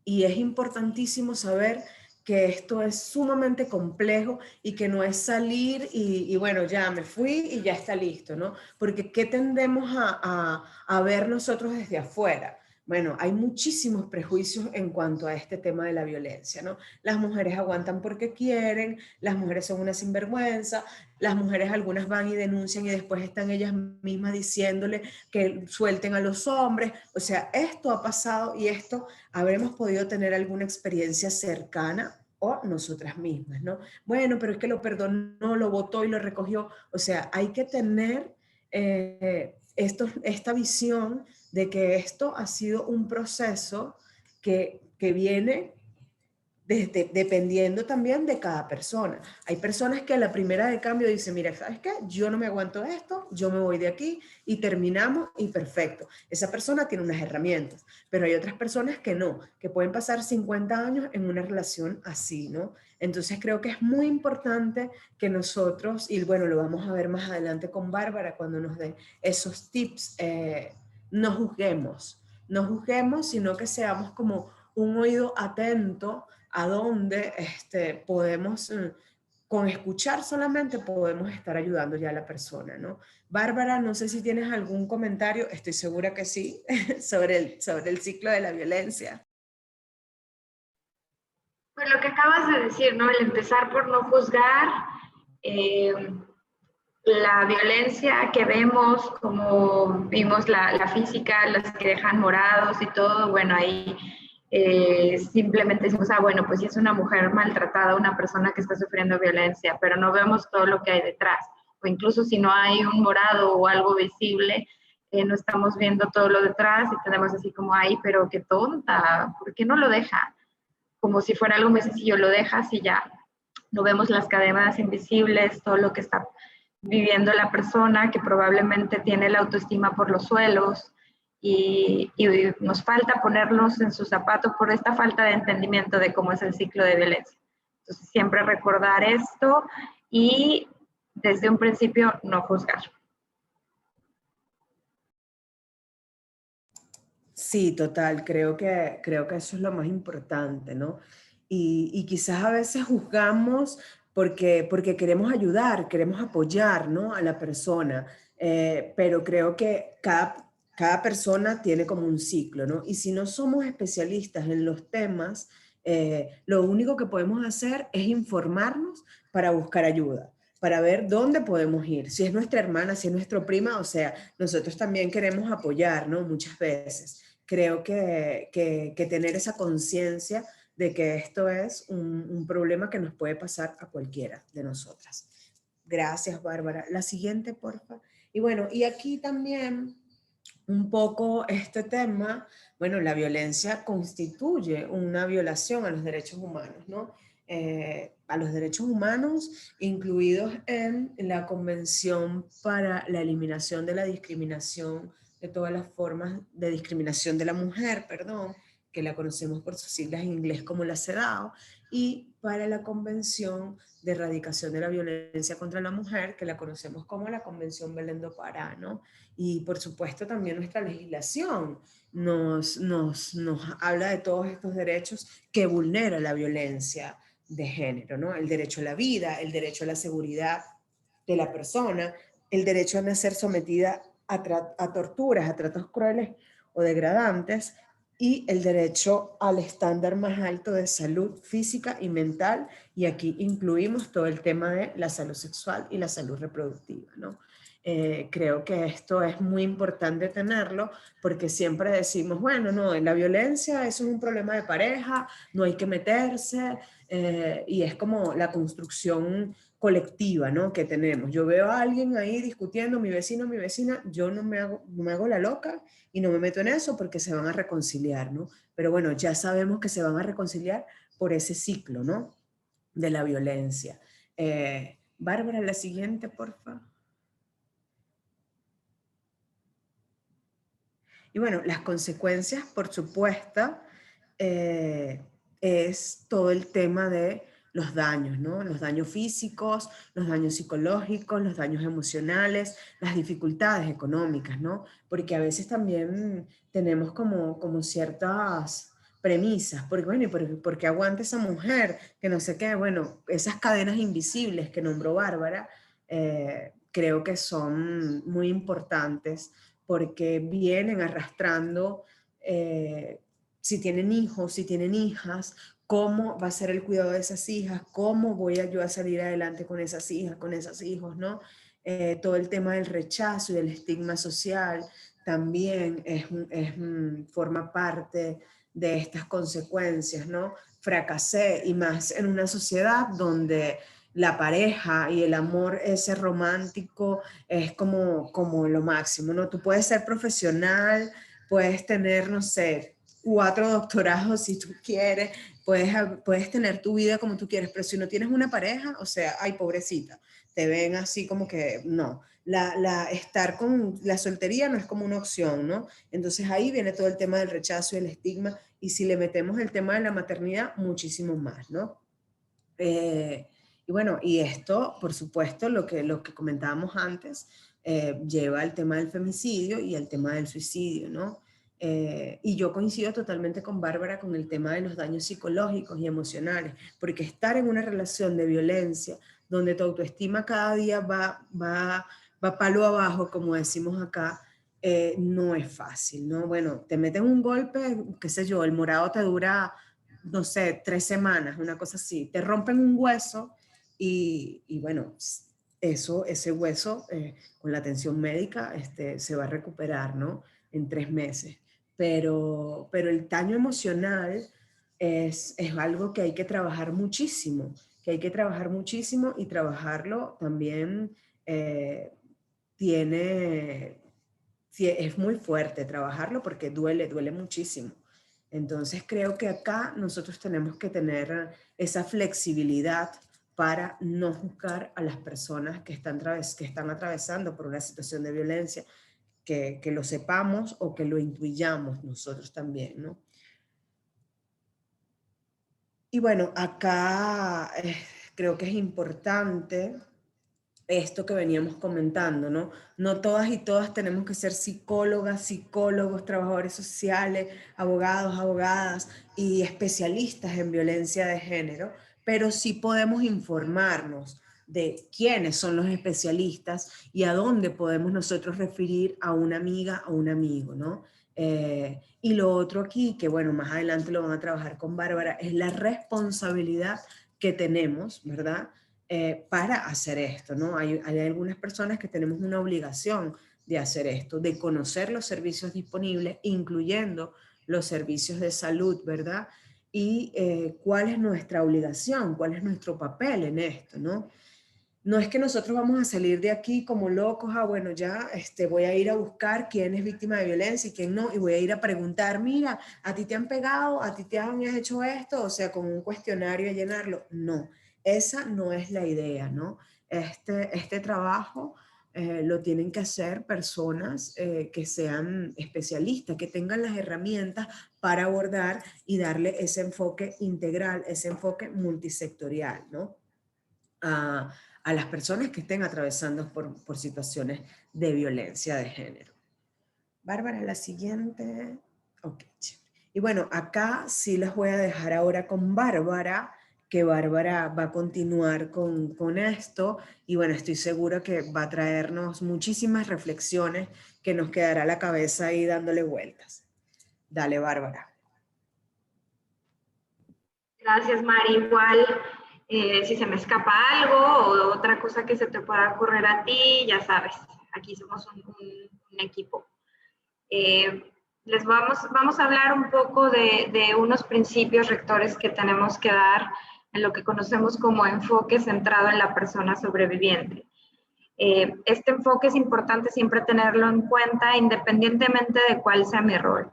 Y es importantísimo saber que esto es sumamente complejo y que no es salir y bueno, ya me fui y ya está listo, ¿no? Porque ¿qué tendemos a ver nosotros desde afuera? Bueno, hay muchísimos prejuicios en cuanto a este tema de la violencia, ¿no? Las mujeres aguantan porque quieren, las mujeres son una sinvergüenza, las mujeres algunas van y denuncian y después están ellas mismas diciéndole que suelten a los hombres. O sea, esto ha pasado y esto habremos podido tener alguna experiencia cercana o nosotras mismas, ¿no? Bueno, pero es que lo perdonó, lo votó y lo recogió. O sea, hay que tener esta visión de que esto ha sido un proceso que viene dependiendo también de cada persona. Hay personas que a la primera de cambio dicen, mira, ¿sabes qué? Yo no me aguanto esto, yo me voy de aquí y terminamos y perfecto. Esa persona tiene unas herramientas, pero hay otras personas que no, que pueden pasar 50 años en una relación así, ¿no? Entonces creo que es muy importante que nosotros, y bueno, lo vamos a ver más adelante con Bárbara cuando nos dé esos tips, no juzguemos, sino que seamos como un oído atento a dónde podemos, con escuchar solamente podemos estar ayudando ya a la persona, ¿no? Bárbara, no sé si tienes algún comentario, estoy segura que sí, sobre el ciclo de la violencia. Pues lo que acabas de decir, ¿no? El empezar por no juzgar, la violencia que vemos, como vimos la física, las que dejan morados y todo, bueno, ahí simplemente decimos, bueno, pues si es una mujer maltratada, una persona que está sufriendo violencia, pero no vemos todo lo que hay detrás. O incluso si no hay un morado o algo visible, no estamos viendo todo lo detrás y tenemos así como, ay, pero qué tonta, ¿por qué no lo deja? Como si fuera algo muy sencillo, lo dejas y ya. No vemos las cadenas invisibles, todo lo que está viviendo la persona, que probablemente tiene la autoestima por los suelos, y nos falta ponernos en sus zapatos por esta falta de entendimiento de cómo es el ciclo de violencia. Entonces, siempre recordar esto y desde un principio no juzgar. Sí, total, creo que eso es lo más importante, ¿no? Y quizás a veces juzgamos porque queremos ayudar, queremos apoyar, ¿no? A la persona, pero creo que cada persona tiene como un ciclo, ¿no? Y si no somos especialistas en los temas, lo único que podemos hacer es informarnos para buscar ayuda, para ver dónde podemos ir, si es nuestra hermana, si es nuestra prima, o sea, nosotros también queremos apoyar, ¿no? Muchas veces. Creo que tener esa conciencia de que esto es un problema que nos puede pasar a cualquiera de nosotras. Gracias, Bárbara. La siguiente, porfa. Y bueno, y aquí también un poco este tema, bueno, la violencia constituye una violación a los derechos humanos, ¿no? A los derechos humanos incluidos en la Convención para la Eliminación de la Discriminación, de todas las formas de discriminación de la mujer, perdón, que la conocemos por sus siglas en inglés como la CEDAW, y para la Convención de Erradicación de la Violencia contra la Mujer, que la conocemos como la Convención Belén do Pará, ¿no? Y por supuesto también nuestra legislación nos habla de todos estos derechos que vulnera la violencia de género, ¿no? El derecho a la vida, el derecho a la seguridad de la persona, el derecho a no ser sometida a torturas, a tratos crueles o degradantes, y el derecho al estándar más alto de salud física y mental, y aquí incluimos todo el tema de la salud sexual y la salud reproductiva, ¿no? Creo que esto es muy importante tenerlo porque siempre decimos, bueno, no, en la violencia eso es un problema de pareja, no hay que meterse, y es como la construcción colectiva, ¿no? Que tenemos. Yo veo a alguien ahí discutiendo, mi vecino, mi vecina, yo no me hago la loca y no me meto en eso porque se van a reconciliar, ¿no? Pero bueno, ya sabemos que se van a reconciliar por ese ciclo, ¿no? De la violencia. Bárbara, la siguiente, por favor. Y bueno, las consecuencias, por supuesto, es todo el tema de los daños, ¿no? Los daños físicos, los daños psicológicos, los daños emocionales, las dificultades económicas, ¿no? Porque a veces también tenemos como ciertas premisas, porque bueno, porque aguanta esa mujer, que no sé qué, bueno, esas cadenas invisibles que nombró Bárbara, creo que son muy importantes porque vienen arrastrando, si tienen hijos, si tienen hijas, cómo va a ser el cuidado de esas hijas, cómo voy yo a salir adelante con esas hijas, con esos hijos, ¿no? Todo el tema del rechazo y del estigma social también forma parte de estas consecuencias, ¿no? Fracasé, y más en una sociedad donde la pareja y el amor ese romántico es como lo máximo, ¿no? Tú puedes ser profesional, puedes tener, no sé, 4 doctorados si tú quieres, puedes tener tu vida como tú quieres, pero si no tienes una pareja, o sea, ay, pobrecita, te ven así como que no. Estar con la soltería no es como una opción, ¿no? Entonces ahí viene todo el tema del rechazo y el estigma, y si le metemos el tema de la maternidad, muchísimo más, ¿no? Y bueno, y esto, por supuesto, lo que comentábamos antes, lleva al tema del femicidio y al tema del suicidio, ¿no? Y yo coincido totalmente con Bárbara con el tema de los daños psicológicos y emocionales, porque estar en una relación de violencia, donde tu autoestima cada día va palo abajo, como decimos acá, no es fácil, ¿no? Bueno, te meten un golpe, qué sé yo, el morado te dura, no sé, 3 semanas, una cosa así, te rompen un hueso y bueno, ese hueso con la atención médica se va a recuperar, ¿no? En 3 meses. Pero el daño emocional es algo que hay que trabajar muchísimo, y trabajarlo también es muy fuerte trabajarlo porque duele muchísimo. Entonces creo que acá nosotros tenemos que tener esa flexibilidad para no juzgar a las personas que están atravesando por una situación de violencia, que lo sepamos o que lo intuyamos nosotros también, ¿no? Y bueno, acá creo que es importante esto que veníamos comentando, ¿no? No todas y todas tenemos que ser psicólogas, psicólogos, trabajadores sociales, abogados, abogadas y especialistas en violencia de género, pero sí podemos informarnos de quiénes son los especialistas y a dónde podemos nosotros referir a una amiga o un amigo, ¿no? Y lo otro aquí, que bueno, más adelante lo van a trabajar con Bárbara, es la responsabilidad que tenemos, ¿verdad? Para hacer esto, ¿no? Hay algunas personas que tenemos una obligación de hacer esto, de conocer los servicios disponibles, incluyendo los servicios de salud, ¿verdad? Y cuál es nuestra obligación, cuál es nuestro papel en esto, ¿no? No es que nosotros vamos a salir de aquí como locos, bueno, ya voy a ir a buscar quién es víctima de violencia y quién no, y voy a ir a preguntar, mira, ¿a ti te han pegado? ¿A ti te han hecho esto? O sea, con un cuestionario a llenarlo. No, esa no es la idea, ¿no? Este trabajo lo tienen que hacer personas que sean especialistas, que tengan las herramientas para abordar y darle ese enfoque integral, ese enfoque multisectorial, ¿no? A las personas que estén atravesando por situaciones de violencia de género. Bárbara, la siguiente. Ok. Y bueno, acá sí las voy a dejar ahora con Bárbara, que Bárbara va a continuar con esto, y bueno, estoy segura que va a traernos muchísimas reflexiones que nos quedará la cabeza ahí dándole vueltas. Dale, Bárbara. Gracias, Mari. Igual, si se me escapa algo o otra cosa que se te pueda ocurrir a ti, ya sabes, aquí somos un equipo. Vamos a hablar un poco de unos principios rectores que tenemos que dar en lo que conocemos como enfoque centrado en la persona sobreviviente. Este enfoque es importante siempre tenerlo en cuenta independientemente de cuál sea mi rol.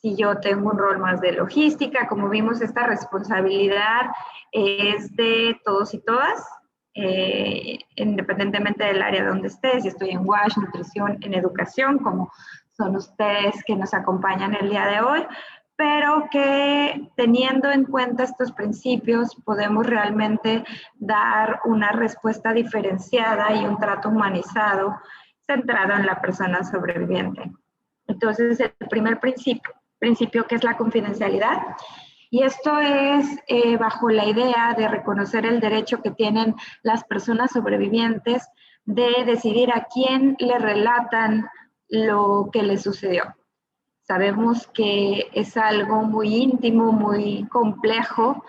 Si yo tengo un rol más de logística, como vimos, esta responsabilidad es de todos y todas, independientemente del área donde esté, si estoy en WASH, nutrición, en educación, como son ustedes que nos acompañan el día de hoy, pero que teniendo en cuenta estos principios podemos realmente dar una respuesta diferenciada y un trato humanizado centrado en la persona sobreviviente. Entonces, el primer principio, principio que es la confidencialidad. Y esto es bajo la idea de reconocer el derecho que tienen las personas sobrevivientes de decidir a quién le relatan lo que les sucedió. Sabemos que es algo muy íntimo, muy complejo,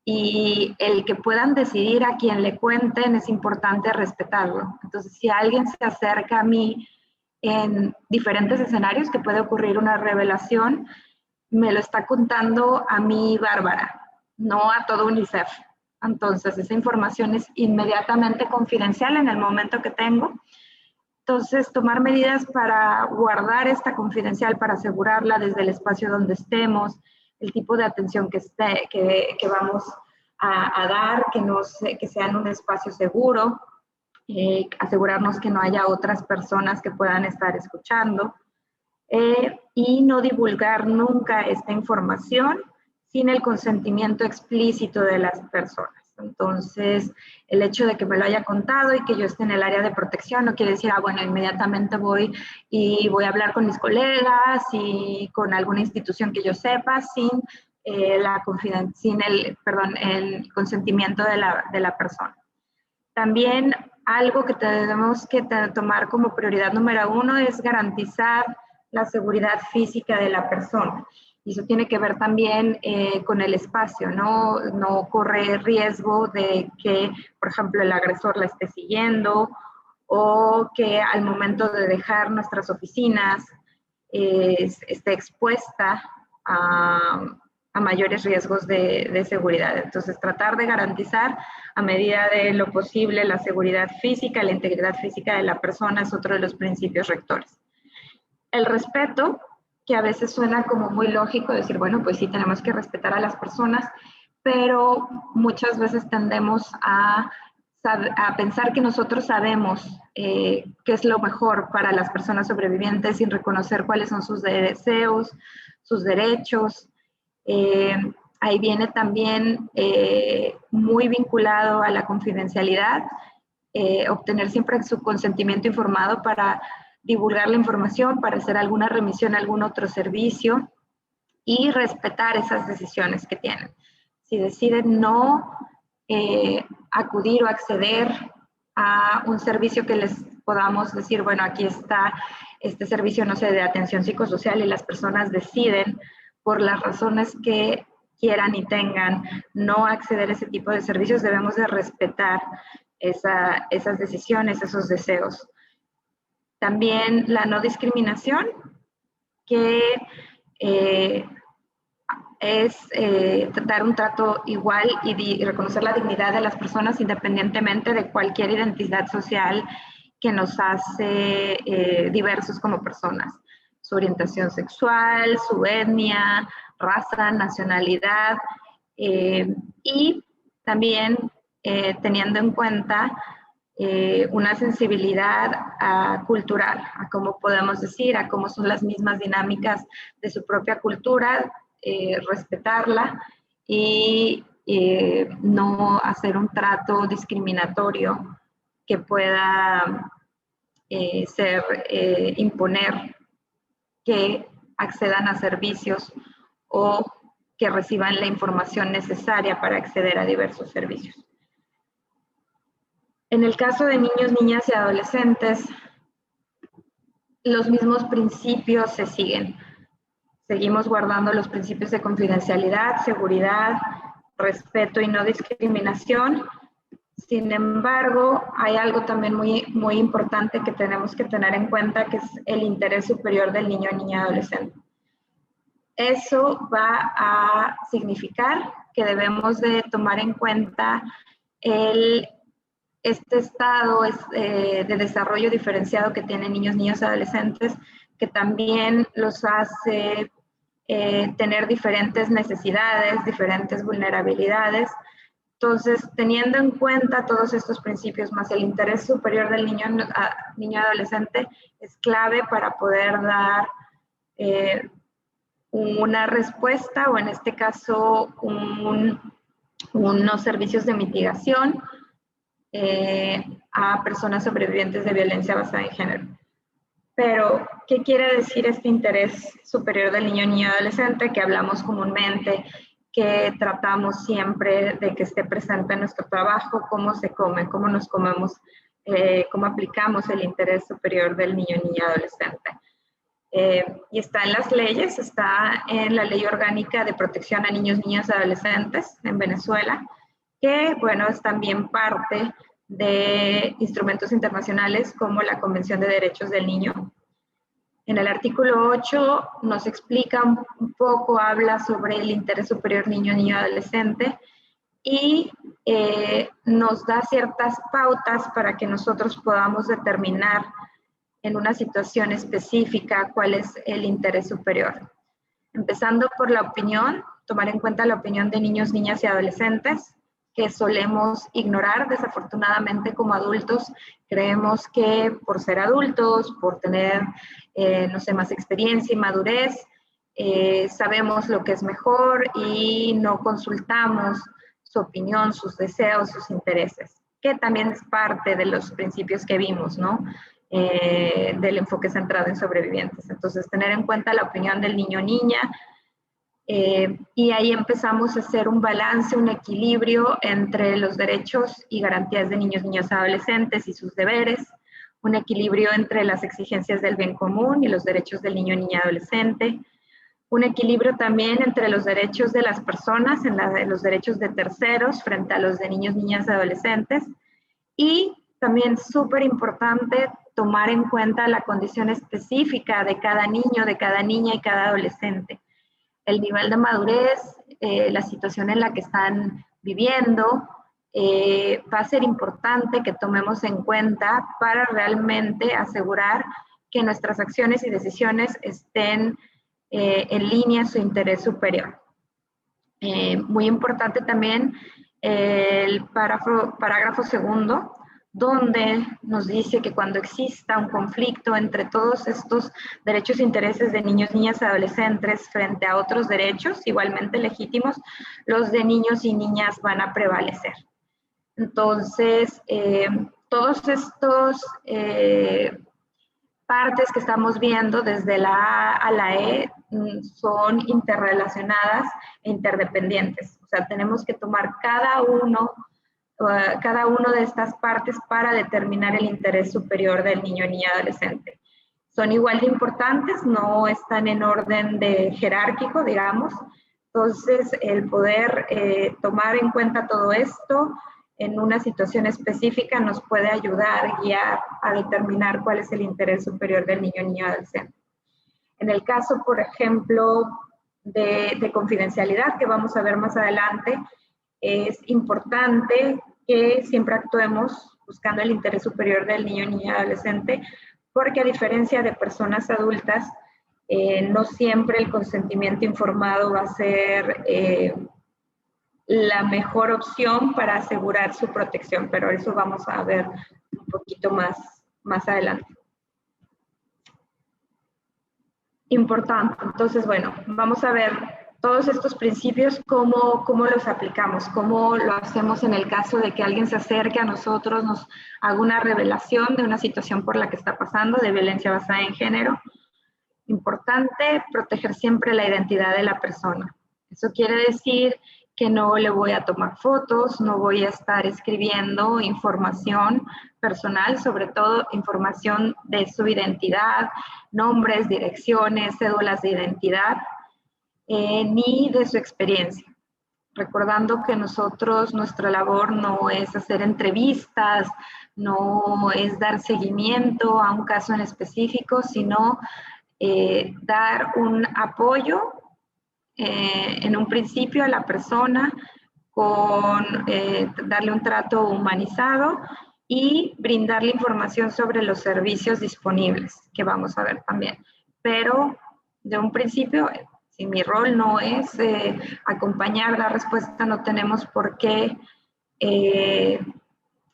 y el que puedan decidir a quién le cuenten es importante respetarlo. Entonces, si alguien se acerca a mí en diferentes escenarios que puede ocurrir una revelación, me lo está contando a mí, Bárbara, no a todo UNICEF. Entonces, esa información es inmediatamente confidencial en el momento que tengo. Entonces, tomar medidas para guardar esta confidencial, para asegurarla desde el espacio donde estemos, el tipo de atención que vamos a dar, que sea en un espacio seguro, asegurarnos que no haya otras personas que puedan estar escuchando, y no divulgar nunca esta información sin el consentimiento explícito de las personas. Entonces, el hecho de que me lo haya contado y que yo esté en el área de protección no quiere decir, bueno, inmediatamente voy a hablar con mis colegas y con alguna institución que yo sepa sin el consentimiento de la persona. También algo que tenemos que tomar como prioridad número 1 es garantizar la seguridad física de la persona. Y eso tiene que ver también con el espacio, no correr riesgo de que, por ejemplo, el agresor la esté siguiendo, o que al momento de dejar nuestras oficinas esté expuesta a mayores riesgos de seguridad. Entonces, tratar de garantizar a medida de lo posible la seguridad física, la integridad física de la persona es otro de los principios rectores. El respeto, que a veces suena como muy lógico decir, bueno, pues sí, tenemos que respetar a las personas, pero muchas veces tendemos a pensar que nosotros sabemos qué es lo mejor para las personas sobrevivientes sin reconocer cuáles son sus deseos, sus derechos. Ahí viene también muy vinculado a la confidencialidad, obtener siempre su consentimiento informado para divulgar la información, para hacer alguna remisión a algún otro servicio y respetar esas decisiones que tienen. Si deciden no acudir o acceder a un servicio que les podamos decir, bueno, aquí está este servicio, no sé, de atención psicosocial, y las personas deciden por las razones que quieran y tengan no acceder a ese tipo de servicios, debemos de respetar esas decisiones, esos deseos. También la no discriminación, que es dar un trato igual y reconocer la dignidad de las personas independientemente de cualquier identidad social que nos hace diversos como personas. Su orientación sexual, su etnia, raza, nacionalidad, y también teniendo en cuenta una sensibilidad cultural, a cómo podemos decir, a cómo son las mismas dinámicas de su propia cultura, respetarla y no hacer un trato discriminatorio que pueda imponer que accedan a servicios o que reciban la información necesaria para acceder a diversos servicios. En el caso de niños, niñas y adolescentes, los mismos principios se siguen. Seguimos guardando los principios de confidencialidad, seguridad, respeto y no discriminación. Sin embargo, hay algo también muy, muy importante que tenemos que tener en cuenta, que es el interés superior del niño, niña, adolescente. Eso va a significar que debemos de tomar en cuenta este estado de desarrollo diferenciado que tienen niños, niñas y adolescentes, que también los hace tener diferentes necesidades, diferentes vulnerabilidades. Entonces, teniendo en cuenta todos estos principios, más el interés superior del niño adolescente, es clave para poder dar una respuesta, o en este caso, unos servicios de mitigación a personas sobrevivientes de violencia basada en género. Pero, ¿qué quiere decir este interés superior del niño, niña, adolescente que hablamos comúnmente, que tratamos siempre de que esté presente en nuestro trabajo? ¿Cómo se come? ¿Cómo nos comemos? ¿Cómo aplicamos el interés superior del niño, niña, adolescente? Y está en las leyes, está en la Ley Orgánica de Protección a Niños, Niñas y Adolescentes en Venezuela, que, bueno, es también parte de instrumentos internacionales como la Convención de Derechos del Niño. En el artículo 8 nos explica un poco, habla sobre el interés superior niño, niña, adolescente y nos da ciertas pautas para que nosotros podamos determinar en una situación específica cuál es el interés superior. Empezando por la opinión, tomar en cuenta la opinión de niños, niñas y adolescentes, que solemos ignorar desafortunadamente como adultos. Creemos que por ser adultos, por tener, no sé, más experiencia y madurez, sabemos lo que es mejor y no consultamos su opinión, sus deseos, sus intereses, que también es parte de los principios que vimos, ¿no? Del enfoque centrado en sobrevivientes. Entonces, tener en cuenta la opinión del niño o niña, y ahí empezamos a hacer un balance, un equilibrio entre los derechos y garantías de niños, niñas, adolescentes y sus deberes, un equilibrio entre las exigencias del bien común y los derechos del niño, niña, adolescente, un equilibrio también entre los derechos de las personas, los derechos de terceros frente a los de niños, niñas, adolescentes, y también súper importante tomar en cuenta la condición específica de cada niño, de cada niña y cada adolescente. El nivel de madurez, la situación en la que están viviendo, va a ser importante que tomemos en cuenta para realmente asegurar que nuestras acciones y decisiones estén en línea a su interés superior. Muy importante también el parágrafo segundo, donde nos dice que cuando exista un conflicto entre todos estos derechos e intereses de niños, niñas y adolescentes frente a otros derechos igualmente legítimos, los de niños y niñas van a prevalecer. Entonces, todos estos partes que estamos viendo desde la A a la E son interrelacionadas e interdependientes. O sea, tenemos que tomar cada uno de estas partes para determinar el interés superior del niño, niña, adolescente. Son igual de importantes, no están en orden de jerárquico, digamos. Entonces, el poder tomar en cuenta todo esto en una situación específica nos puede ayudar, guiar a determinar cuál es el interés superior del niño, niña, adolescente. En el caso, por ejemplo, de confidencialidad, que vamos a ver más adelante, es importante que siempre actuemos buscando el interés superior del niño, niña, adolescente, porque a diferencia de personas adultas, no siempre el consentimiento informado va a ser la mejor opción para asegurar su protección, pero eso vamos a ver un poquito más adelante. Importante. Entonces, bueno, vamos a ver todos estos principios, cómo los aplicamos, cómo lo hacemos en el caso de que alguien se acerque a nosotros, nos haga una revelación de una situación por la que está pasando, de violencia basada en género. Importante proteger siempre la identidad de la persona. Eso quiere decir que no le voy a tomar fotos, no voy a estar escribiendo información personal, sobre todo información de su identidad, nombres, direcciones, cédulas de identidad, ni de su experiencia. Recordando que nuestra labor no es hacer entrevistas, no es dar seguimiento a un caso en específico, sino dar un apoyo en un principio a la persona, darle un trato humanizado y brindarle información sobre los servicios disponibles, que vamos a ver también. Pero de un principio, si mi rol no es acompañar la respuesta, no tenemos por qué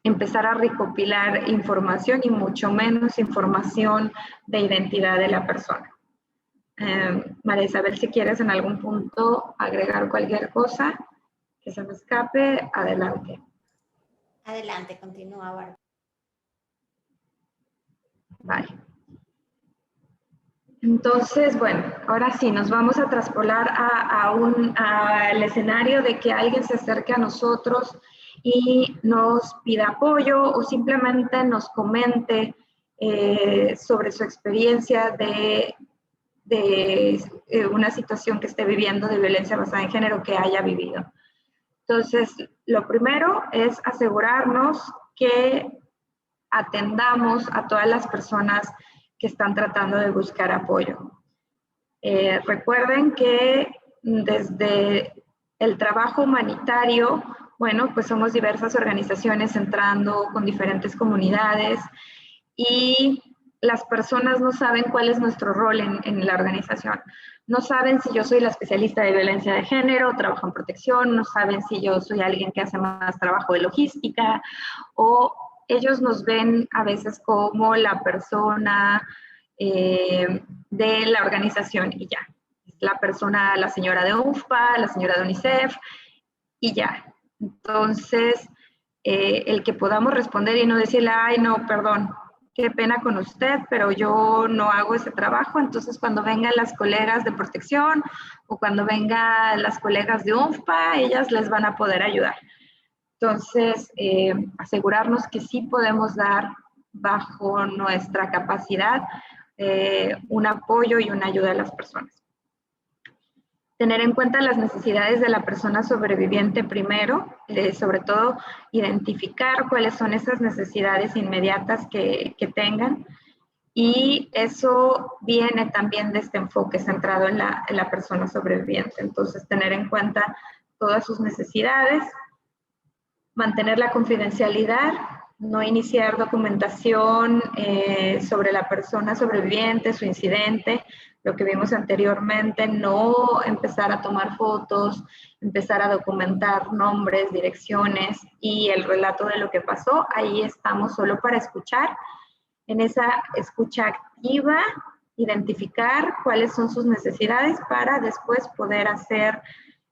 empezar a recopilar información y mucho menos información de identidad de la persona. María Isabel, si quieres en algún punto agregar cualquier cosa que se me escape, adelante. Adelante, continúa, Bárbara. Vale. Entonces, bueno, ahora sí, nos vamos a traspolar al escenario de que alguien se acerque a nosotros y nos pida apoyo o simplemente nos comente sobre su experiencia de una situación que esté viviendo de violencia basada en género que haya vivido. Entonces, lo primero es asegurarnos que atendamos a todas las personas que están tratando de buscar apoyo. Recuerden que desde el trabajo humanitario, bueno, pues somos diversas organizaciones entrando con diferentes comunidades y las personas no saben cuál es nuestro rol en la organización. No saben si yo soy la especialista de violencia de género, trabajo en protección, no saben si yo soy alguien que hace más trabajo de logística, o ellos nos ven a veces como la persona de la organización y ya. La persona, la señora de UNFPA, la señora de UNICEF y ya. Entonces, el que podamos responder y no decirle, ay, no, perdón, qué pena con usted, pero yo no hago ese trabajo. Entonces, cuando vengan las colegas de protección o cuando vengan las colegas de UNFPA, ellas les van a poder ayudar. Entonces, asegurarnos que sí podemos dar bajo nuestra capacidad un apoyo y una ayuda a las personas. Tener en cuenta las necesidades de la persona sobreviviente primero, sobre todo identificar cuáles son esas necesidades inmediatas que tengan, y eso viene también de este enfoque centrado en la persona sobreviviente. Entonces, tener en cuenta todas sus necesidades, mantener la confidencialidad, no iniciar documentación sobre la persona sobreviviente, su incidente, lo que vimos anteriormente, no empezar a tomar fotos, empezar a documentar nombres, direcciones y el relato de lo que pasó. Ahí estamos solo para escuchar. En esa escucha activa, identificar cuáles son sus necesidades para después poder hacer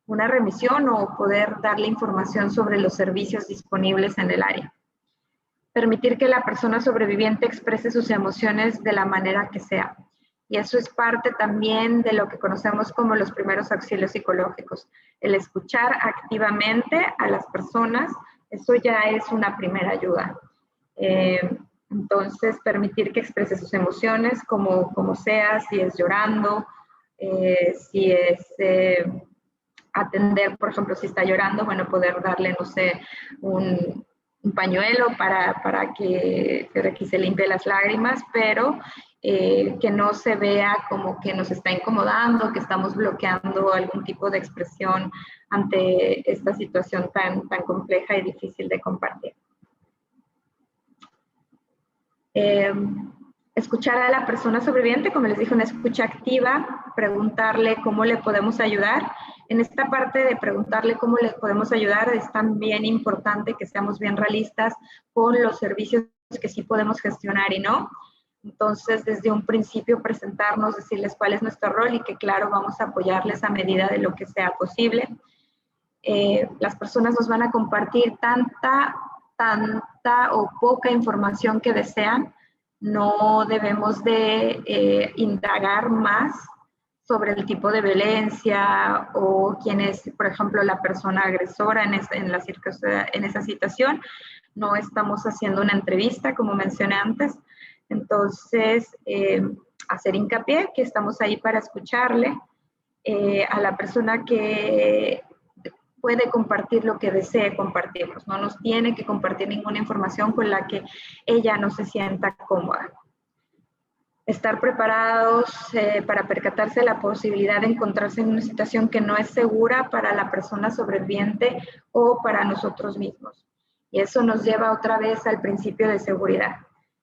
una remisión o poder darle información sobre los servicios disponibles en el área. Permitir que la persona sobreviviente exprese sus emociones de la manera que sea. Y eso es parte también de lo que conocemos como los primeros auxilios psicológicos. El escuchar activamente a las personas, eso ya es una primera ayuda. Entonces, permitir que exprese sus emociones como sea, si es llorando, si es atender, por ejemplo, si está llorando, bueno, poder darle, no sé, un pañuelo para que aquí se limpie las lágrimas, pero que no se vea como que nos está incomodando, que estamos bloqueando algún tipo de expresión ante esta situación tan compleja y difícil de compartir. Escuchar a la persona sobreviviente, como les dije, una escucha activa, preguntarle cómo le podemos ayudar. En esta parte de preguntarle cómo le podemos ayudar es también importante que seamos bien realistas con los servicios que sí podemos gestionar y no. Entonces, desde un principio presentarnos, decirles cuál es nuestro rol y que claro, vamos a apoyarles a medida de lo que sea posible. Las personas nos van a compartir tanta o poca información que desean. No debemos de indagar más sobre el tipo de violencia o quién es, por ejemplo, la persona agresora en esa situación. No estamos haciendo una entrevista, como mencioné antes. Entonces, hacer hincapié que estamos ahí para escucharle a la persona que puede compartir lo que desee compartirnos. No nos tiene que compartir ninguna información con la que ella no se sienta cómoda. Estar preparados para percatarse de la posibilidad de encontrarse en una situación que no es segura para la persona sobreviviente o para nosotros mismos. Y eso nos lleva otra vez al principio de seguridad.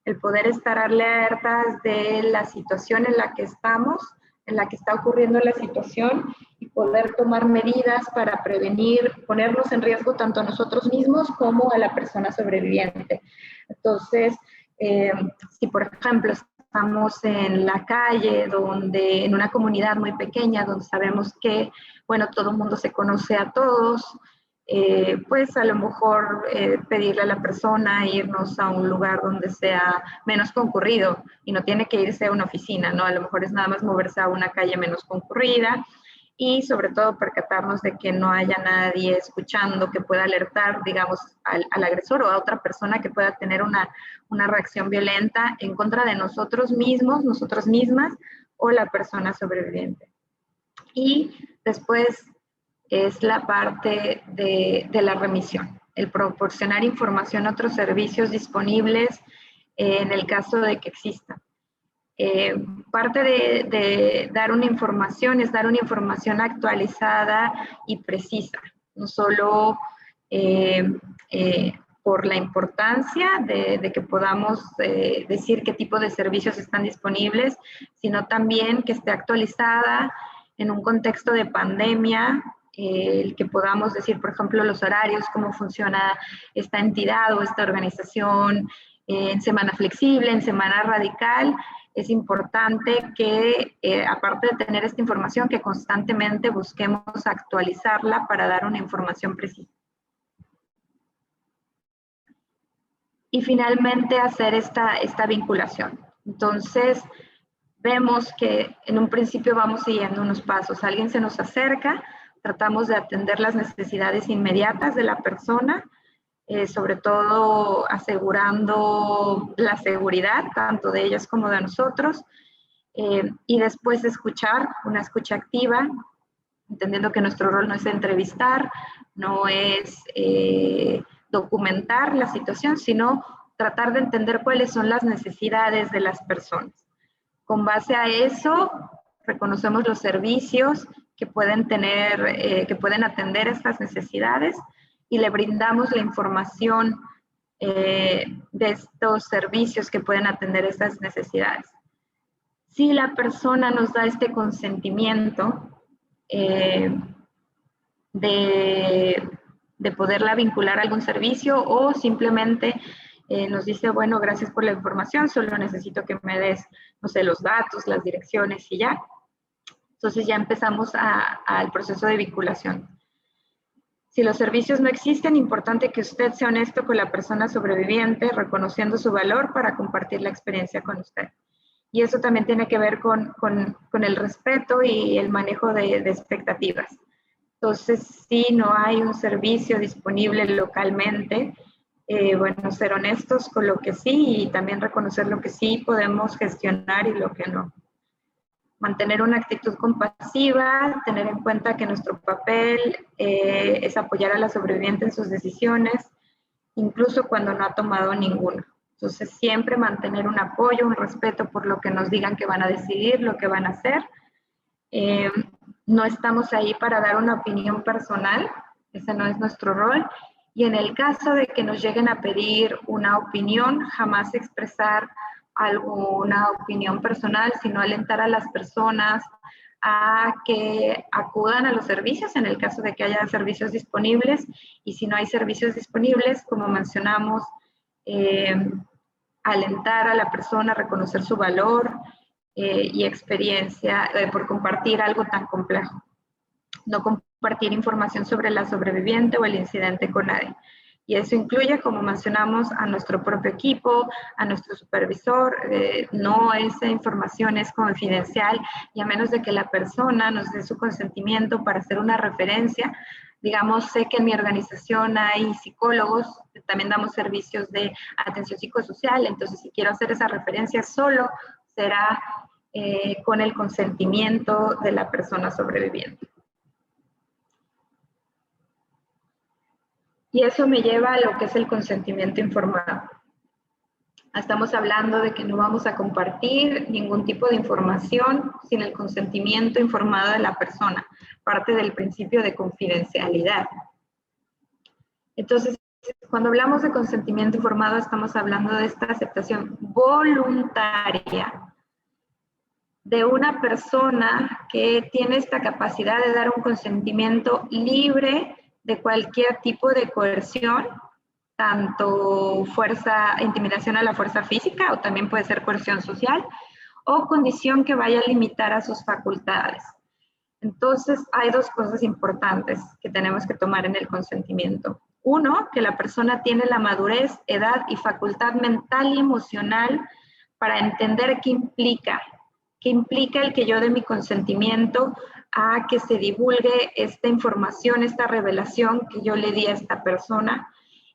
El poder estar alertas de la situación en la que estamos, en la que está ocurriendo la situación y poder tomar medidas para prevenir, ponernos en riesgo tanto a nosotros mismos como a la persona sobreviviente. Entonces, si por ejemplo estamos en la calle, en una comunidad muy pequeña, donde sabemos que, bueno, todo el mundo se conoce a todos, pues a lo mejor pedirle a la persona irnos a un lugar donde sea menos concurrido y no tiene que irse a una oficina, ¿no? A lo mejor es nada más moverse a una calle menos concurrida y sobre todo percatarnos de que no haya nadie escuchando que pueda alertar, digamos, al agresor o a otra persona que pueda tener una reacción violenta en contra de nosotros mismos, nosotras mismas o la persona sobreviviente. Y después es la parte de la remisión, el proporcionar información a otros servicios disponibles en el caso de que existan. Parte de dar una información es dar una información actualizada y precisa, no solo por la importancia de que podamos decir qué tipo de servicios están disponibles, sino también que esté actualizada en un contexto de pandemia, el que podamos decir, por ejemplo, los horarios, cómo funciona esta entidad o esta organización en semana flexible, en semana radical. Es importante que, aparte de tener esta información, que constantemente busquemos actualizarla para dar una información precisa. Y finalmente hacer esta vinculación. Entonces, vemos que en un principio vamos siguiendo unos pasos. Alguien se nos acerca, tratamos de atender las necesidades inmediatas de la persona, sobre todo asegurando la seguridad, tanto de ellas como de nosotros, y después escuchar, una escucha activa, entendiendo que nuestro rol no es entrevistar, no es documentar la situación, sino tratar de entender cuáles son las necesidades de las personas. Con base a eso, reconocemos los servicios que pueden tener, que pueden atender estas necesidades y le brindamos la información de estos servicios que pueden atender estas necesidades. Si la persona nos da este consentimiento de poderla vincular a algún servicio o simplemente nos dice, bueno, gracias por la información, solo necesito que me des, no sé, los datos, las direcciones y ya. Entonces ya empezamos al proceso de vinculación. Si los servicios no existen, importante que usted sea honesto con la persona sobreviviente, reconociendo su valor para compartir la experiencia con usted. Y eso también tiene que ver con el respeto y el manejo de expectativas. Entonces, si no hay un servicio disponible localmente, bueno, ser honestos con lo que sí y también reconocer lo que sí podemos gestionar y lo que no. Mantener una actitud compasiva, tener en cuenta que nuestro papel es apoyar a la sobreviviente en sus decisiones, incluso cuando no ha tomado ninguna. Entonces, siempre mantener un apoyo, un respeto por lo que nos digan que van a decidir, lo que van a hacer. No estamos ahí para dar una opinión personal, ese no es nuestro rol. Y en el caso de que nos lleguen a pedir una opinión, jamás expresar alguna opinión personal, sino alentar a las personas a que acudan a los servicios en el caso de que haya servicios disponibles, y si no hay servicios disponibles, como mencionamos, alentar a la persona a reconocer su valor y experiencia por compartir algo tan complejo. No compartir información sobre la sobreviviente o el incidente con nadie. Y eso incluye, como mencionamos, a nuestro propio equipo, a nuestro supervisor. No, esa información es confidencial y a menos de que la persona nos dé su consentimiento para hacer una referencia. Digamos, sé que en mi organización hay psicólogos, también damos servicios de atención psicosocial, entonces si quiero hacer esa referencia solo será con el consentimiento de la persona sobreviviente. Y eso me lleva a lo que es el consentimiento informado. Estamos hablando de que no vamos a compartir ningún tipo de información sin el consentimiento informado de la persona, parte del principio de confidencialidad. Entonces, cuando hablamos de consentimiento informado, estamos hablando de esta aceptación voluntaria de una persona que tiene esta capacidad de dar un consentimiento libre de cualquier tipo de coerción, tanto intimidación a la fuerza física o también puede ser coerción social o condición que vaya a limitar a sus facultades. Entonces, hay dos cosas importantes que tenemos que tomar en el consentimiento. Uno, que la persona tiene la madurez, edad y facultad mental y emocional para entender qué implica el que yo dé mi consentimiento a que se divulgue esta información, esta revelación que yo le di a esta persona.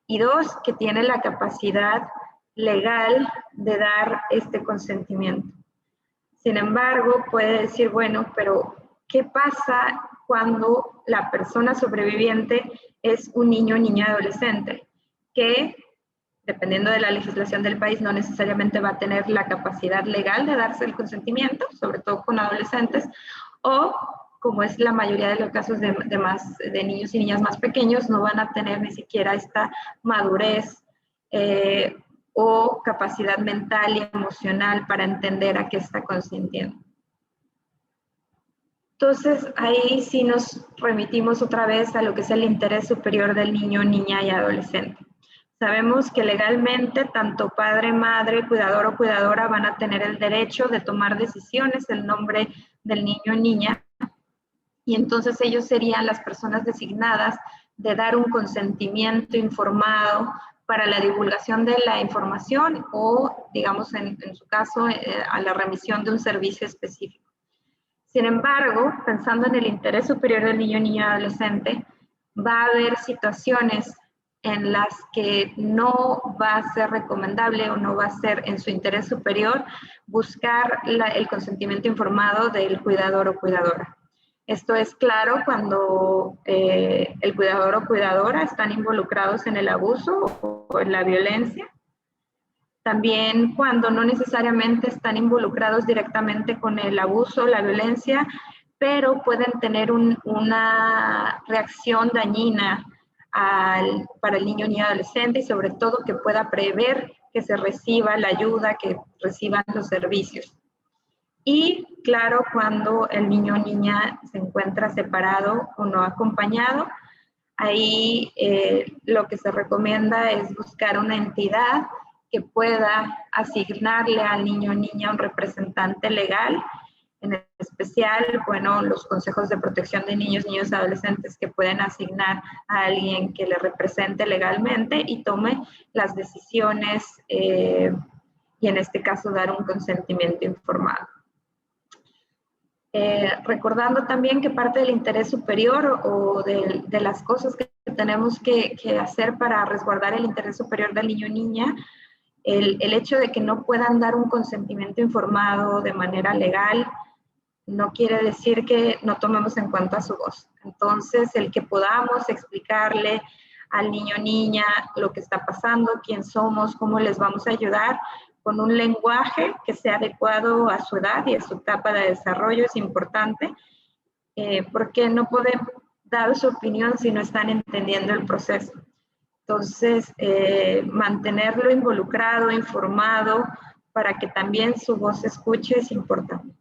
Y dos, que tiene la capacidad legal de dar este consentimiento. Sin embargo, puede decir, bueno, pero ¿qué pasa cuando la persona sobreviviente es un niño o niña adolescente? Que, dependiendo de la legislación del país, no necesariamente va a tener la capacidad legal de darse el consentimiento, sobre todo con adolescentes, o, como es la mayoría de los casos de niños y niñas más pequeños, no van a tener ni siquiera esta madurez o capacidad mental y emocional para entender a qué está consintiendo. Entonces, ahí sí nos remitimos otra vez a lo que es el interés superior del niño, niña y adolescente. Sabemos que legalmente tanto padre, madre, cuidador o cuidadora van a tener el derecho de tomar decisiones en nombre del niño o niña, y entonces ellos serían las personas designadas de dar un consentimiento informado para la divulgación de la información o, digamos, en su caso, a la remisión de un servicio específico. Sin embargo, pensando en el interés superior del niño, niña, adolescente, va a haber situaciones en las que no va a ser recomendable o no va a ser en su interés superior buscar el consentimiento informado del cuidador o cuidadora. Esto es claro cuando el cuidador o cuidadora están involucrados en el abuso o en la violencia. También cuando no necesariamente están involucrados directamente con el abuso o la violencia, pero pueden tener una reacción dañina para el niño ni adolescente, y sobre todo que pueda prever que se reciba la ayuda, que reciban los servicios. Y claro, cuando el niño o niña se encuentra separado o no acompañado, ahí lo que se recomienda es buscar una entidad que pueda asignarle al niño o niña un representante legal, en especial, bueno, los consejos de protección de niños, niños y adolescentes que pueden asignar a alguien que le represente legalmente y tome las decisiones y en este caso dar un consentimiento informado. Recordando también que parte del interés superior o de las cosas que tenemos que hacer para resguardar el interés superior del niño o niña, el hecho de que no puedan dar un consentimiento informado de manera legal no quiere decir que no tomemos en cuenta su voz. Entonces, el que podamos explicarle al niño o niña lo que está pasando, quién somos, cómo les vamos a ayudar, con un lenguaje que sea adecuado a su edad y a su etapa de desarrollo es importante, porque no pueden dar su opinión si no están entendiendo el proceso. Entonces, mantenerlo involucrado, informado, para que también su voz se escuche es importante.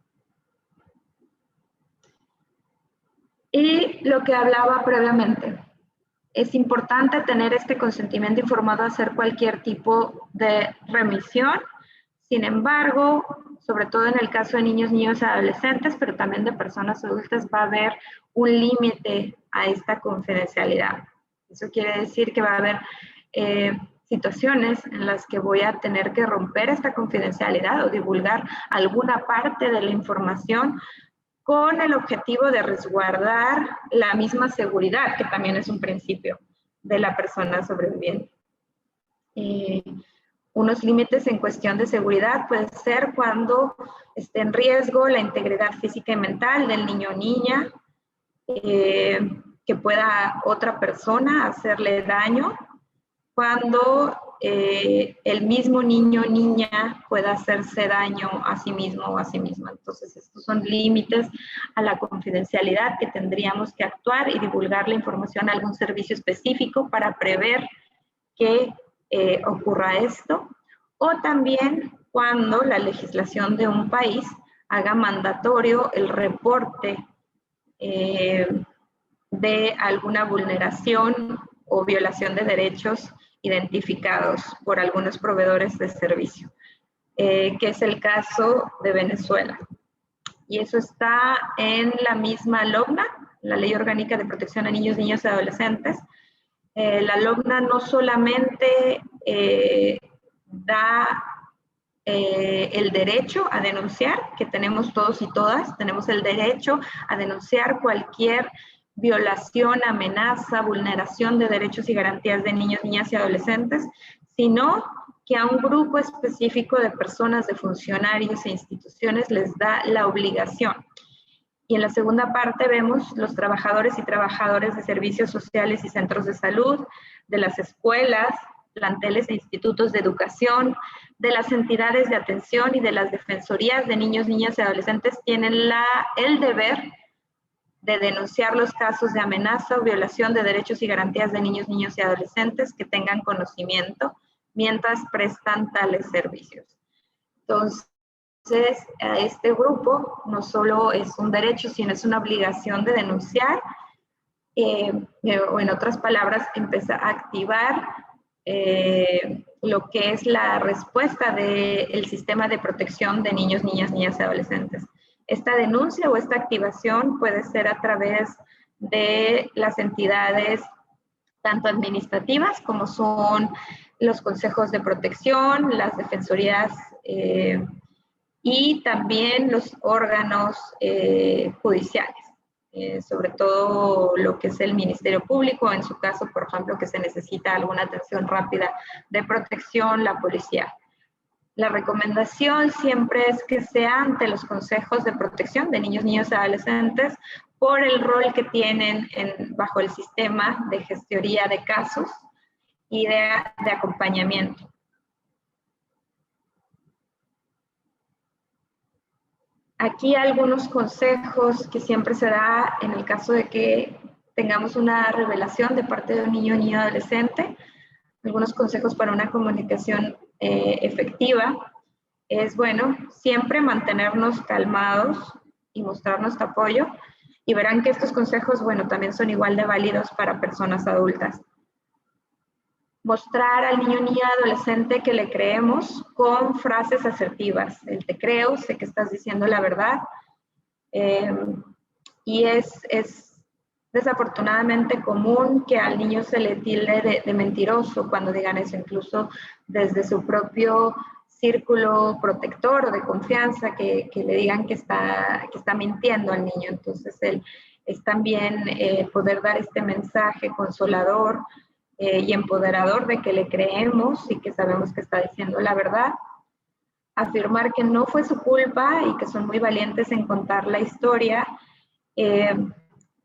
Y lo que hablaba previamente, es importante tener este consentimiento informado a hacer cualquier tipo de remisión. Sin embargo, sobre todo en el caso de niños, niños y adolescentes, pero también de personas adultas, va a haber un límite a esta confidencialidad. Eso quiere decir que va a haber situaciones en las que voy a tener que romper esta confidencialidad o divulgar alguna parte de la información con el objetivo de resguardar la misma seguridad, que también es un principio de la persona sobreviviente. Unos límites en cuestión de seguridad puede ser cuando esté en riesgo la integridad física y mental del niño o niña, que pueda otra persona hacerle daño, cuando el mismo niño o niña pueda hacerse daño a sí mismo o a sí misma. Entonces, estos son límites a la confidencialidad que tendríamos que actuar y divulgar la información a algún servicio específico para prever que ocurra esto, o también cuando la legislación de un país haga mandatorio el reporte de alguna vulneración o violación de derechos identificados por algunos proveedores de servicio, que es el caso de Venezuela. y eso está en la misma LOGNA, la Ley Orgánica de Protección a Niños, Niñas y Adolescentes. La LOGNA no solamente da el derecho a denunciar, que tenemos todos y todas, tenemos el derecho a denunciar cualquier violación, amenaza, vulneración de derechos y garantías de niños, niñas y adolescentes, sino que a un grupo específico de personas, de funcionarios e instituciones les da la obligación. Y en la segunda parte vemos los trabajadores y trabajadoras de servicios sociales y centros de salud, de las escuelas, planteles e institutos de educación, de las entidades de atención y de las defensorías de niños, niñas y adolescentes tienen el deber de denunciar los casos de amenaza o violación de derechos y garantías de niños, niños y adolescentes que tengan conocimiento mientras prestan tales servicios. Entonces, a este grupo no solo es un derecho, sino es una obligación de denunciar, o en otras palabras, empezar a activar lo que es la respuesta del sistema de protección de niños, niñas, niñas y adolescentes. Esta denuncia o esta activación puede ser a través de las entidades tanto administrativas como son los consejos de protección, las defensorías y también los órganos judiciales. Sobre todo lo que es el Ministerio Público, en su caso, por ejemplo, que se necesita alguna atención rápida de protección, la policía. La recomendación siempre es que sea ante los consejos de protección de niños, niñas y adolescentes por el rol que tienen bajo el sistema de gestoría de casos y de acompañamiento. Aquí algunos consejos que siempre se da en el caso de que tengamos una revelación de parte de un niño o niña adolescente. Algunos consejos para una comunicación efectiva es, bueno, siempre mantenernos calmados y mostrar nuestro apoyo. Y verán que estos consejos, bueno, también son igual de válidos para personas adultas. Mostrar al niño, niña, adolescente que le creemos con frases asertivas. El te creo, sé que estás diciendo la verdad. Y es desafortunadamente común que al niño se le tilde de mentiroso cuando digan eso, incluso desde su propio círculo protector o de confianza, que le digan que está mintiendo al niño. Entonces, es también poder dar este mensaje consolador y empoderador de que le creemos y que sabemos que está diciendo la verdad. Afirmar que no fue su culpa y que son muy valientes en contar la historia.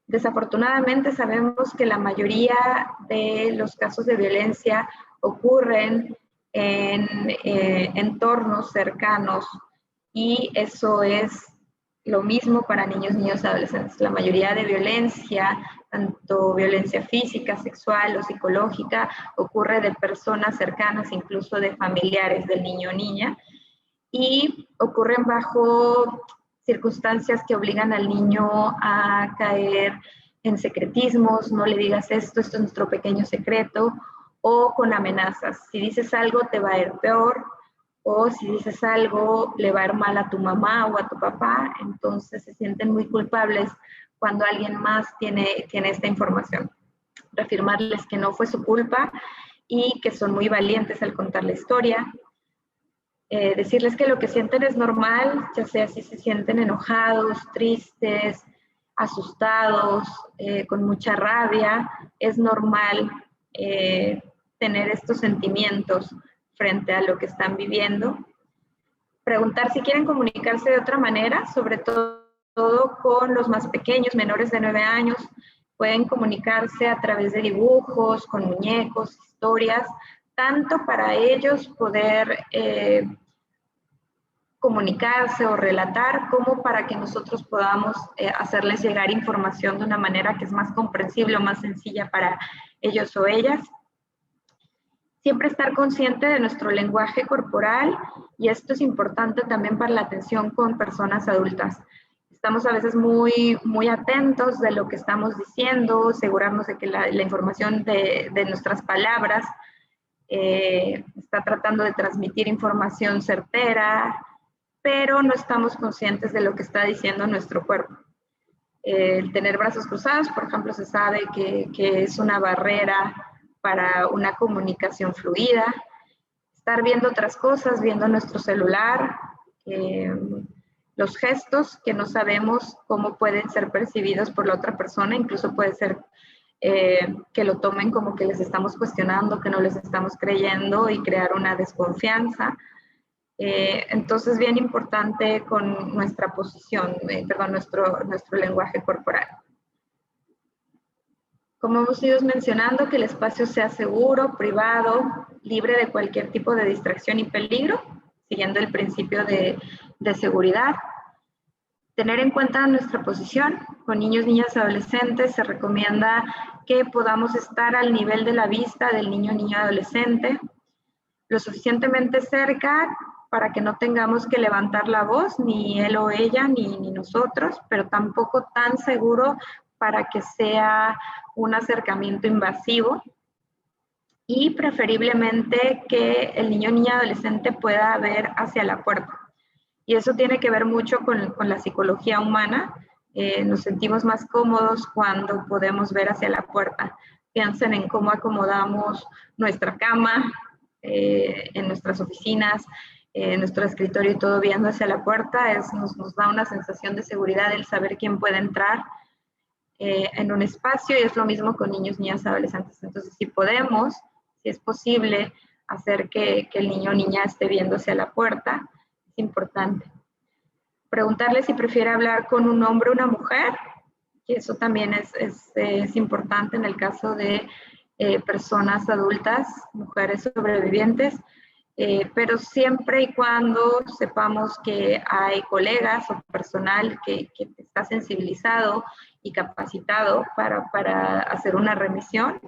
Desafortunadamente sabemos que la mayoría de los casos de violencia ocurren en entornos cercanos y eso es lo mismo para niños, niñas y adolescentes. La mayoría de violencia, tanto violencia física, sexual o psicológica, ocurre de personas cercanas, incluso de familiares del niño o niña, y ocurren bajo circunstancias que obligan al niño a caer en secretismos, no le digas esto es nuestro pequeño secreto, o con amenazas. Si dices algo te va a ir peor, o si dices algo le va a ir mal a tu mamá o a tu papá, entonces se sienten muy culpables cuando alguien más tiene esta información. Reafirmarles que no fue su culpa y que son muy valientes al contar la historia. Decirles que lo que sienten es normal, ya sea si se sienten enojados, tristes, asustados, con mucha rabia, es normal tener estos sentimientos frente a lo que están viviendo. Preguntar si quieren comunicarse de otra manera, sobre todo con los más pequeños, menores de 9 años, pueden comunicarse a través de dibujos, con muñecos, historias, tanto para ellos poder comunicarse o relatar, como para que nosotros podamos hacerles llegar información de una manera que es más comprensible o más sencilla para ellos o ellas. Siempre estar consciente de nuestro lenguaje corporal, y esto es importante también para la atención con personas adultas. Estamos a veces muy atentos de lo que estamos diciendo, asegurarnos de que la información de nuestras palabras está tratando de transmitir información certera, pero no estamos conscientes de lo que está diciendo nuestro cuerpo. El tener brazos cruzados, por ejemplo, se sabe que es una barrera para una comunicación fluida. Estar viendo otras cosas, viendo nuestro celular, los gestos que no sabemos cómo pueden ser percibidos por la otra persona, incluso puede ser que lo tomen como que les estamos cuestionando, que no les estamos creyendo y crear una desconfianza. Entonces, bien importante con nuestra posición, nuestro lenguaje corporal. Como hemos ido mencionando, que el espacio sea seguro, privado, libre de cualquier tipo de distracción y peligro, siguiendo el principio de seguridad. Tener en cuenta nuestra posición. Con niños, niñas, adolescentes se recomienda que podamos estar al nivel de la vista del niño, niña, adolescente, lo suficientemente cerca para que no tengamos que levantar la voz, ni él o ella, ni nosotros, pero tampoco tan seguro para que sea un acercamiento invasivo, y preferiblemente que el niño o niña adolescente pueda ver hacia la puerta. Y eso tiene que ver mucho con la psicología humana. Nos sentimos más cómodos cuando podemos ver hacia la puerta. Piensen en cómo acomodamos nuestra cama, en nuestras oficinas, en nuestro escritorio y todo viendo hacia la puerta. Nos da una sensación de seguridad el saber quién puede entrar en un espacio, y es lo mismo con niños, niñas, adolescentes. Entonces, si podemos, si es posible hacer que el niño o niña esté viendo hacia la puerta, es importante. Preguntarle si prefiere hablar con un hombre o una mujer, que eso también es importante en el caso de personas adultas, mujeres sobrevivientes, pero siempre y cuando sepamos que hay colegas o personal que está sensibilizado y capacitado para hacer una remisión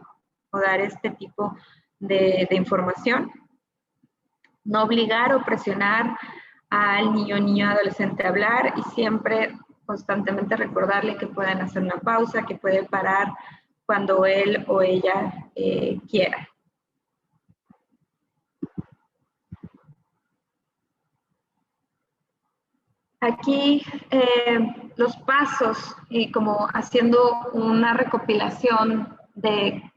o dar este tipo de información. No obligar o presionar al niño o niña adolescente a hablar, y siempre constantemente recordarle que pueden hacer una pausa, que puede parar cuando él o ella quiera. Aquí los pasos, y como haciendo una recopilación de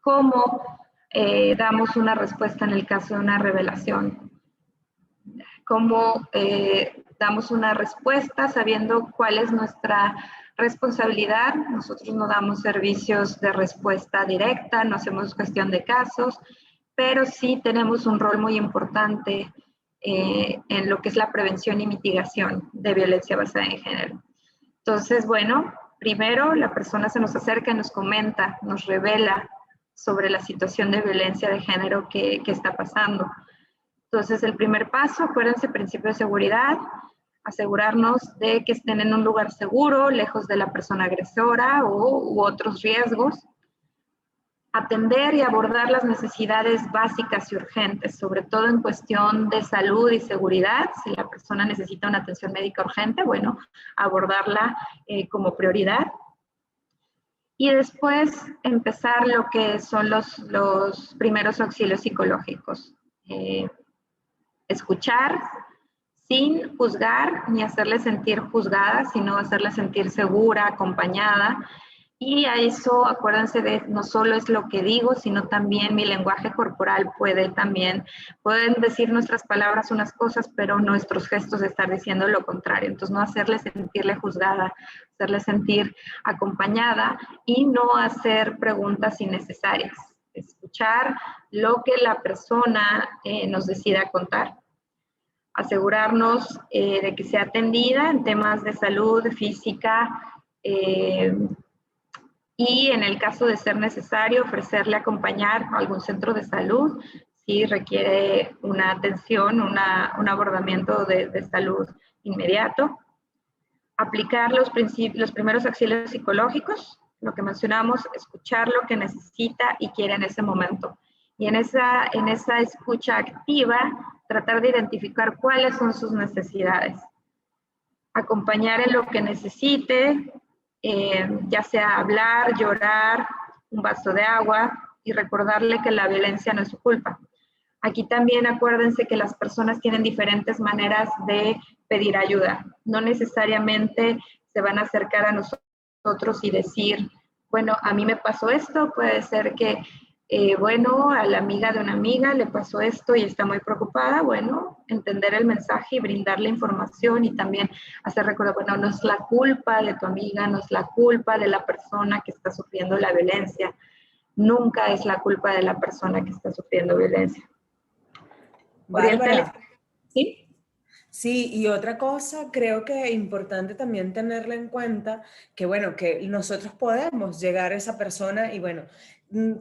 cómo damos una respuesta en el caso de una revelación. Cómo damos una respuesta sabiendo cuál es nuestra responsabilidad. Nosotros no damos servicios de respuesta directa, no hacemos gestión de casos, pero sí tenemos un rol muy importante en lo que es la prevención y mitigación de violencia basada en género. Entonces, bueno, primero la persona se nos acerca y nos comenta, nos revela sobre la situación de violencia de género que está pasando. Entonces, el primer paso, acuérdense, principio de seguridad, asegurarnos de que estén en un lugar seguro, lejos de la persona agresora u otros riesgos. Atender y abordar las necesidades básicas y urgentes, sobre todo en cuestión de salud y seguridad. Si la persona necesita una atención médica urgente, bueno, abordarla como prioridad. Y después empezar lo que son los primeros auxilios psicológicos. Escuchar sin juzgar ni hacerle sentir juzgada, sino hacerle sentir segura, acompañada. Y a eso, acuérdense de no solo es lo que digo, sino también mi lenguaje corporal pueden decir nuestras palabras unas cosas, pero nuestros gestos estar diciendo lo contrario. Entonces, no hacerle sentirle juzgada, hacerle sentir acompañada y no hacer preguntas innecesarias. Escuchar lo que la persona nos decida contar. Asegurarnos de que sea atendida en temas de salud, física, y en el caso de ser necesario, ofrecerle acompañar a algún centro de salud si requiere una atención, un abordamiento de salud inmediato. Aplicar los primeros auxilios psicológicos, lo que mencionamos, escuchar lo que necesita y quiere en ese momento. Y en esa escucha activa, tratar de identificar cuáles son sus necesidades. Acompañar en lo que necesite, ya sea hablar, llorar, un vaso de agua, y recordarle que la violencia no es su culpa. Aquí también acuérdense que las personas tienen diferentes maneras de pedir ayuda. No necesariamente se van a acercar a nosotros y decir, bueno, a mí me pasó esto, puede ser que, bueno, a la amiga de una amiga le pasó esto y está muy preocupada, bueno, entender el mensaje y brindarle información y también hacer recordar, bueno, no es la culpa de tu amiga, no es la culpa de la persona que está sufriendo la violencia, nunca es la culpa de la persona que está sufriendo violencia. Bárbara, ¿Sí? sí, y otra cosa, creo que es importante también tenerla en cuenta, que bueno, que nosotros podemos llegar a esa persona y bueno,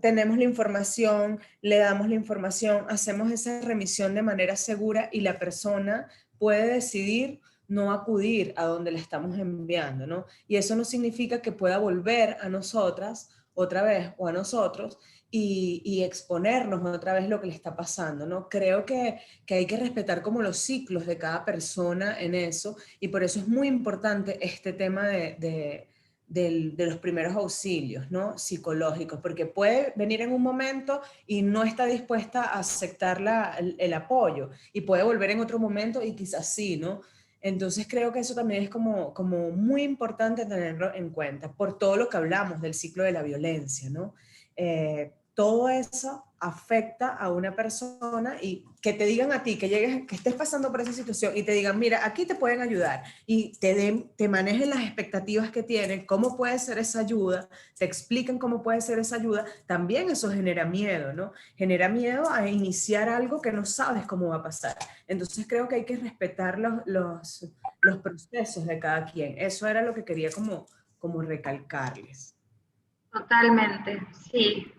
tenemos la información, le damos la información, hacemos esa remisión de manera segura y la persona puede decidir no acudir a donde le estamos enviando, ¿no? Y eso no significa que pueda volver a nosotras otra vez o a nosotros y exponernos otra vez lo que le está pasando, ¿no? Creo que hay que respetar como los ciclos de cada persona en eso, y por eso es muy importante este tema de los primeros auxilios, ¿no? Psicológicos, porque puede venir en un momento y no está dispuesta a aceptar el apoyo, y puede volver en otro momento y quizás sí, ¿no? Entonces creo que eso también es como muy importante tenerlo en cuenta, por todo lo que hablamos del ciclo de la violencia, ¿no? Todo eso afecta a una persona, y que te digan a ti, que llegues, que estés pasando por esa situación y te digan, mira, aquí te pueden ayudar y te manejen las expectativas que tienen, cómo puede ser esa ayuda, te explican cómo puede ser esa ayuda, también eso genera miedo, ¿no? Genera miedo a iniciar algo que no sabes cómo va a pasar. Entonces creo que hay que respetar los procesos de cada quien. Eso era lo que quería como recalcarles. Totalmente, sí.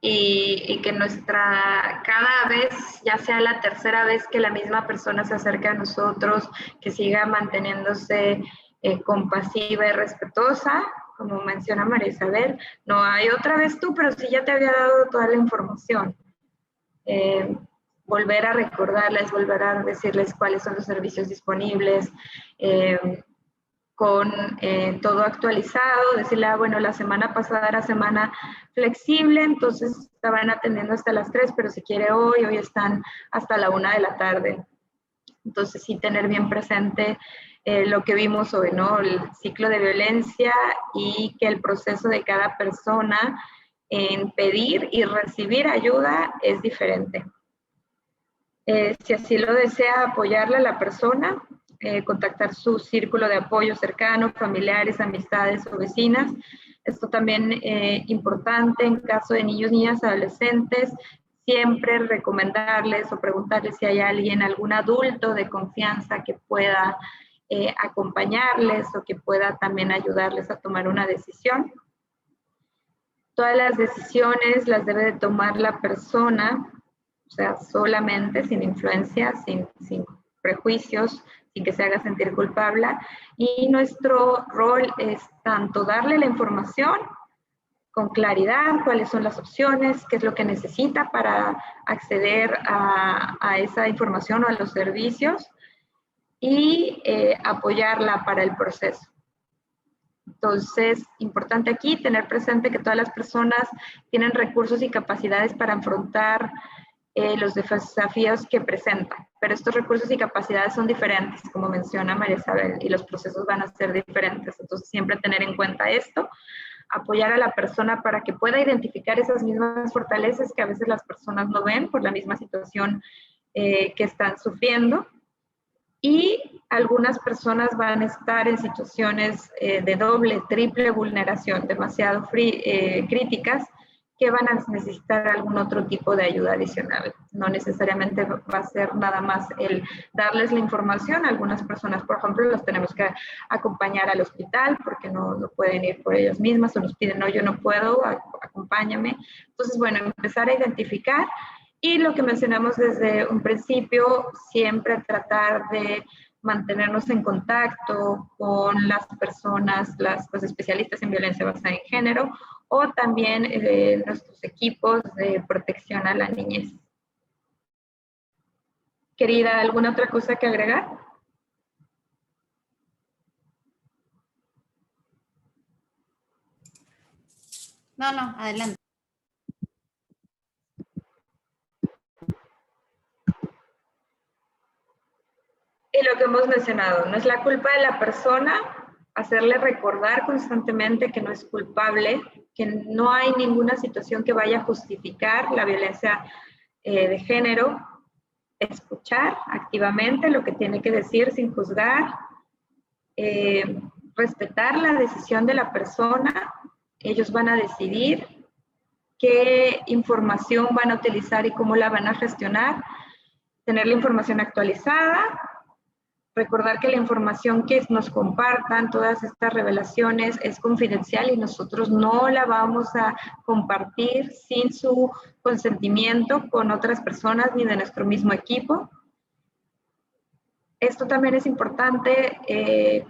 Y que cada vez, ya sea la tercera vez que la misma persona se acerca a nosotros, que siga manteniéndose compasiva y respetuosa, como menciona María Isabel, no hay otra vez tú, pero sí ya te había dado toda la información. Volver a recordarles, volver a decirles cuáles son los servicios disponibles, con todo actualizado, decirle, bueno, la semana pasada era semana flexible, entonces estaban atendiendo hasta las 3, pero si quiere hoy están hasta la 1 de la tarde. Entonces sí tener bien presente lo que vimos hoy, ¿no? El ciclo de violencia y que el proceso de cada persona en pedir y recibir ayuda es diferente. Si así lo desea, apoyarle a la persona, contactar su círculo de apoyo cercano, familiares, amistades o vecinas. Esto también es importante en caso de niños, niñas, adolescentes, siempre recomendarles o preguntarles si hay alguien, algún adulto de confianza que pueda acompañarles o que pueda también ayudarles a tomar una decisión. Todas las decisiones las debe de tomar la persona, o sea, solamente, sin influencia, sin prejuicios, sin que se haga sentir culpable. Y nuestro rol es tanto darle la información con claridad, cuáles son las opciones, qué es lo que necesita para acceder a esa información o a los servicios, y apoyarla para el proceso. Entonces, importante aquí tener presente que todas las personas tienen recursos y capacidades para afrontar los desafíos que presentan, pero estos recursos y capacidades son diferentes, como menciona María Isabel, y los procesos van a ser diferentes. Entonces, siempre tener en cuenta esto, apoyar a la persona para que pueda identificar esas mismas fortalezas que a veces las personas no ven por la misma situación que están sufriendo. Y algunas personas van a estar en situaciones de doble, triple vulneración, demasiado críticas, que van a necesitar algún otro tipo de ayuda adicional. No necesariamente va a ser nada más el darles la información. Algunas personas, por ejemplo, las tenemos que acompañar al hospital porque no pueden ir por ellas mismas o nos piden, no, yo no puedo, acompáñame. Entonces, bueno, empezar a identificar. Y lo que mencionamos desde un principio, siempre tratar de mantenernos en contacto con las personas, los especialistas en violencia basada en género, o también nuestros equipos de protección a la niñez. Querida, ¿alguna otra cosa que agregar? No, adelante. que hemos mencionado, no es la culpa de la persona, hacerle recordar constantemente que no es culpable, que no hay ninguna situación que vaya a justificar la violencia de género, escuchar activamente lo que tiene que decir sin juzgar, respetar la decisión de la persona. Ellos van a decidir qué información van a utilizar y cómo la van a gestionar, tener la información actualizada, recordar que la información que nos compartan, todas estas revelaciones, es confidencial y nosotros no la vamos a compartir sin su consentimiento con otras personas ni de nuestro mismo equipo. Esto también es importante,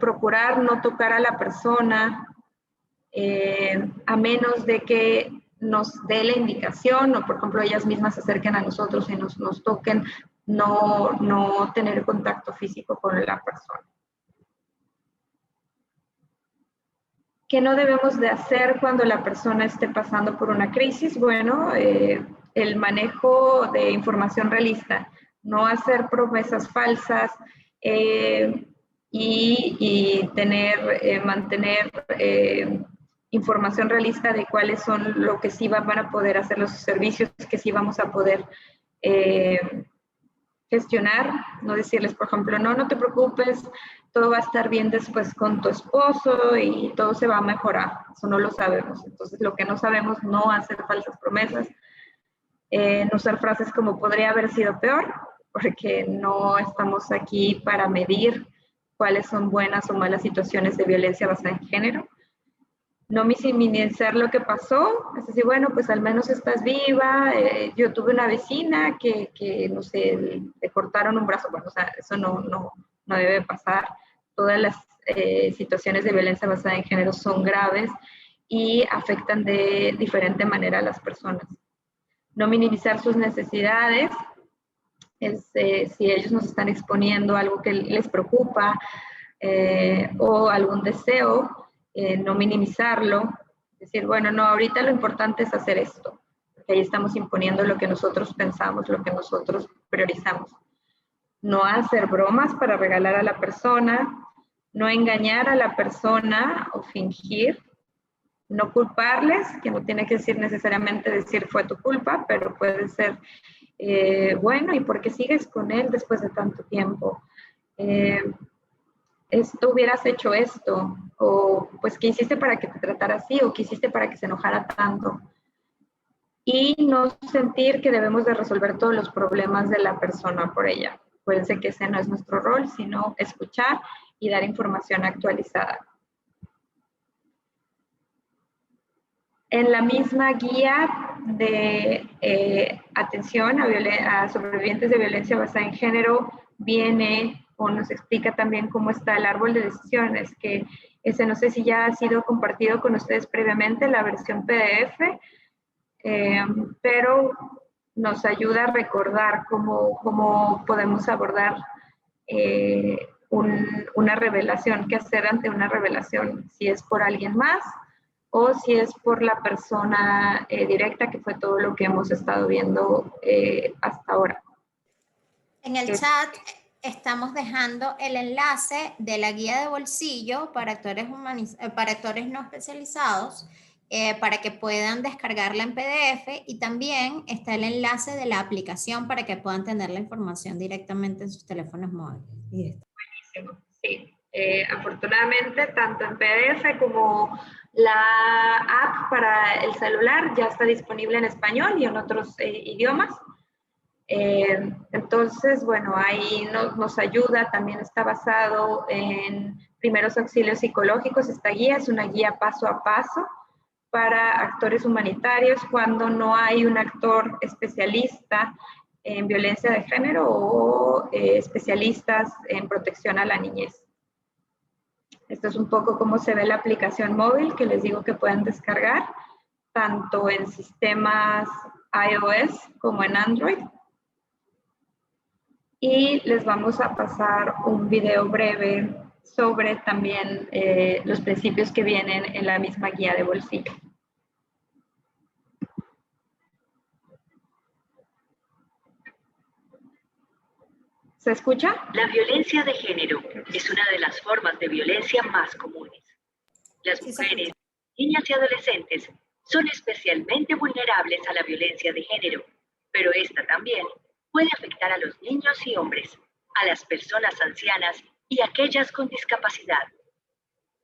procurar no tocar a la persona a menos de que nos dé la indicación o, por ejemplo, ellas mismas se acerquen a nosotros y nos toquen, no tener contacto físico con la persona. ¿Qué no debemos de hacer cuando la persona esté pasando por una crisis? Bueno, el manejo de información realista, no hacer promesas falsas y mantener información realista de cuáles son lo que sí van a poder hacer los servicios que sí vamos a poder gestionar, no decirles, por ejemplo, no te preocupes, todo va a estar bien después con tu esposo y todo se va a mejorar. Eso no lo sabemos. Entonces, lo que no sabemos, no hacer falsas promesas, no usar frases como podría haber sido peor, porque no estamos aquí para medir cuáles son buenas o malas situaciones de violencia basada en género. No minimizar lo que pasó, es decir, bueno, pues al menos estás viva, yo tuve una vecina que no sé, le cortaron un brazo, bueno, o sea, eso no debe pasar. Todas las situaciones de violencia basada en género son graves y afectan de diferente manera a las personas. No minimizar sus necesidades, si ellos nos están exponiendo algo que les preocupa o algún deseo, no minimizarlo, decir, bueno, no, ahorita lo importante es hacer esto, porque ahí estamos imponiendo lo que nosotros pensamos, lo que nosotros priorizamos. No hacer bromas para regalar a la persona, no engañar a la persona o fingir, no culparles, que no tiene que decir necesariamente decir fue tu culpa, pero puede ser, bueno, ¿y por qué sigues con él después de tanto tiempo? Esto hubieras hecho esto, o pues ¿qué hiciste para que te tratara así? O ¿qué hiciste para que se enojara tanto? Y no sentir que debemos de resolver todos los problemas de la persona por ella. Acuérdense que ese no es nuestro rol, sino escuchar y dar información actualizada. En la misma guía de atención a sobrevivientes de violencia basada en género viene o nos explica también cómo está el árbol de decisiones, que ese no sé si ya ha sido compartido con ustedes previamente, la versión PDF, pero nos ayuda a recordar cómo podemos abordar una revelación, qué hacer ante una revelación, si es por alguien más o si es por la persona directa, que fue todo lo que hemos estado viendo hasta ahora. En el chat estamos dejando el enlace de la guía de bolsillo para actores no especializados, para que puedan descargarla en PDF, y también está el enlace de la aplicación para que puedan tener la información directamente en sus teléfonos móviles. Buenísimo, sí. Afortunadamente, tanto en PDF como la app para el celular ya está disponible en español y en otros idiomas. Entonces, bueno, ahí nos ayuda, también está basado en primeros auxilios psicológicos. Esta guía es una guía paso a paso para actores humanitarios cuando no hay un actor especialista en violencia de género o especialistas en protección a la niñez. Esto es un poco cómo se ve la aplicación móvil que les digo que pueden descargar, tanto en sistemas iOS como en Android. Y les vamos a pasar un video breve sobre también los principios que vienen en la misma guía de bolsillo. ¿Se escucha? La violencia de género es una de las formas de violencia más comunes. Las mujeres, niñas y adolescentes son especialmente vulnerables a la violencia de género, pero esta también puede afectar a los niños y hombres, a las personas ancianas y a aquellas con discapacidad.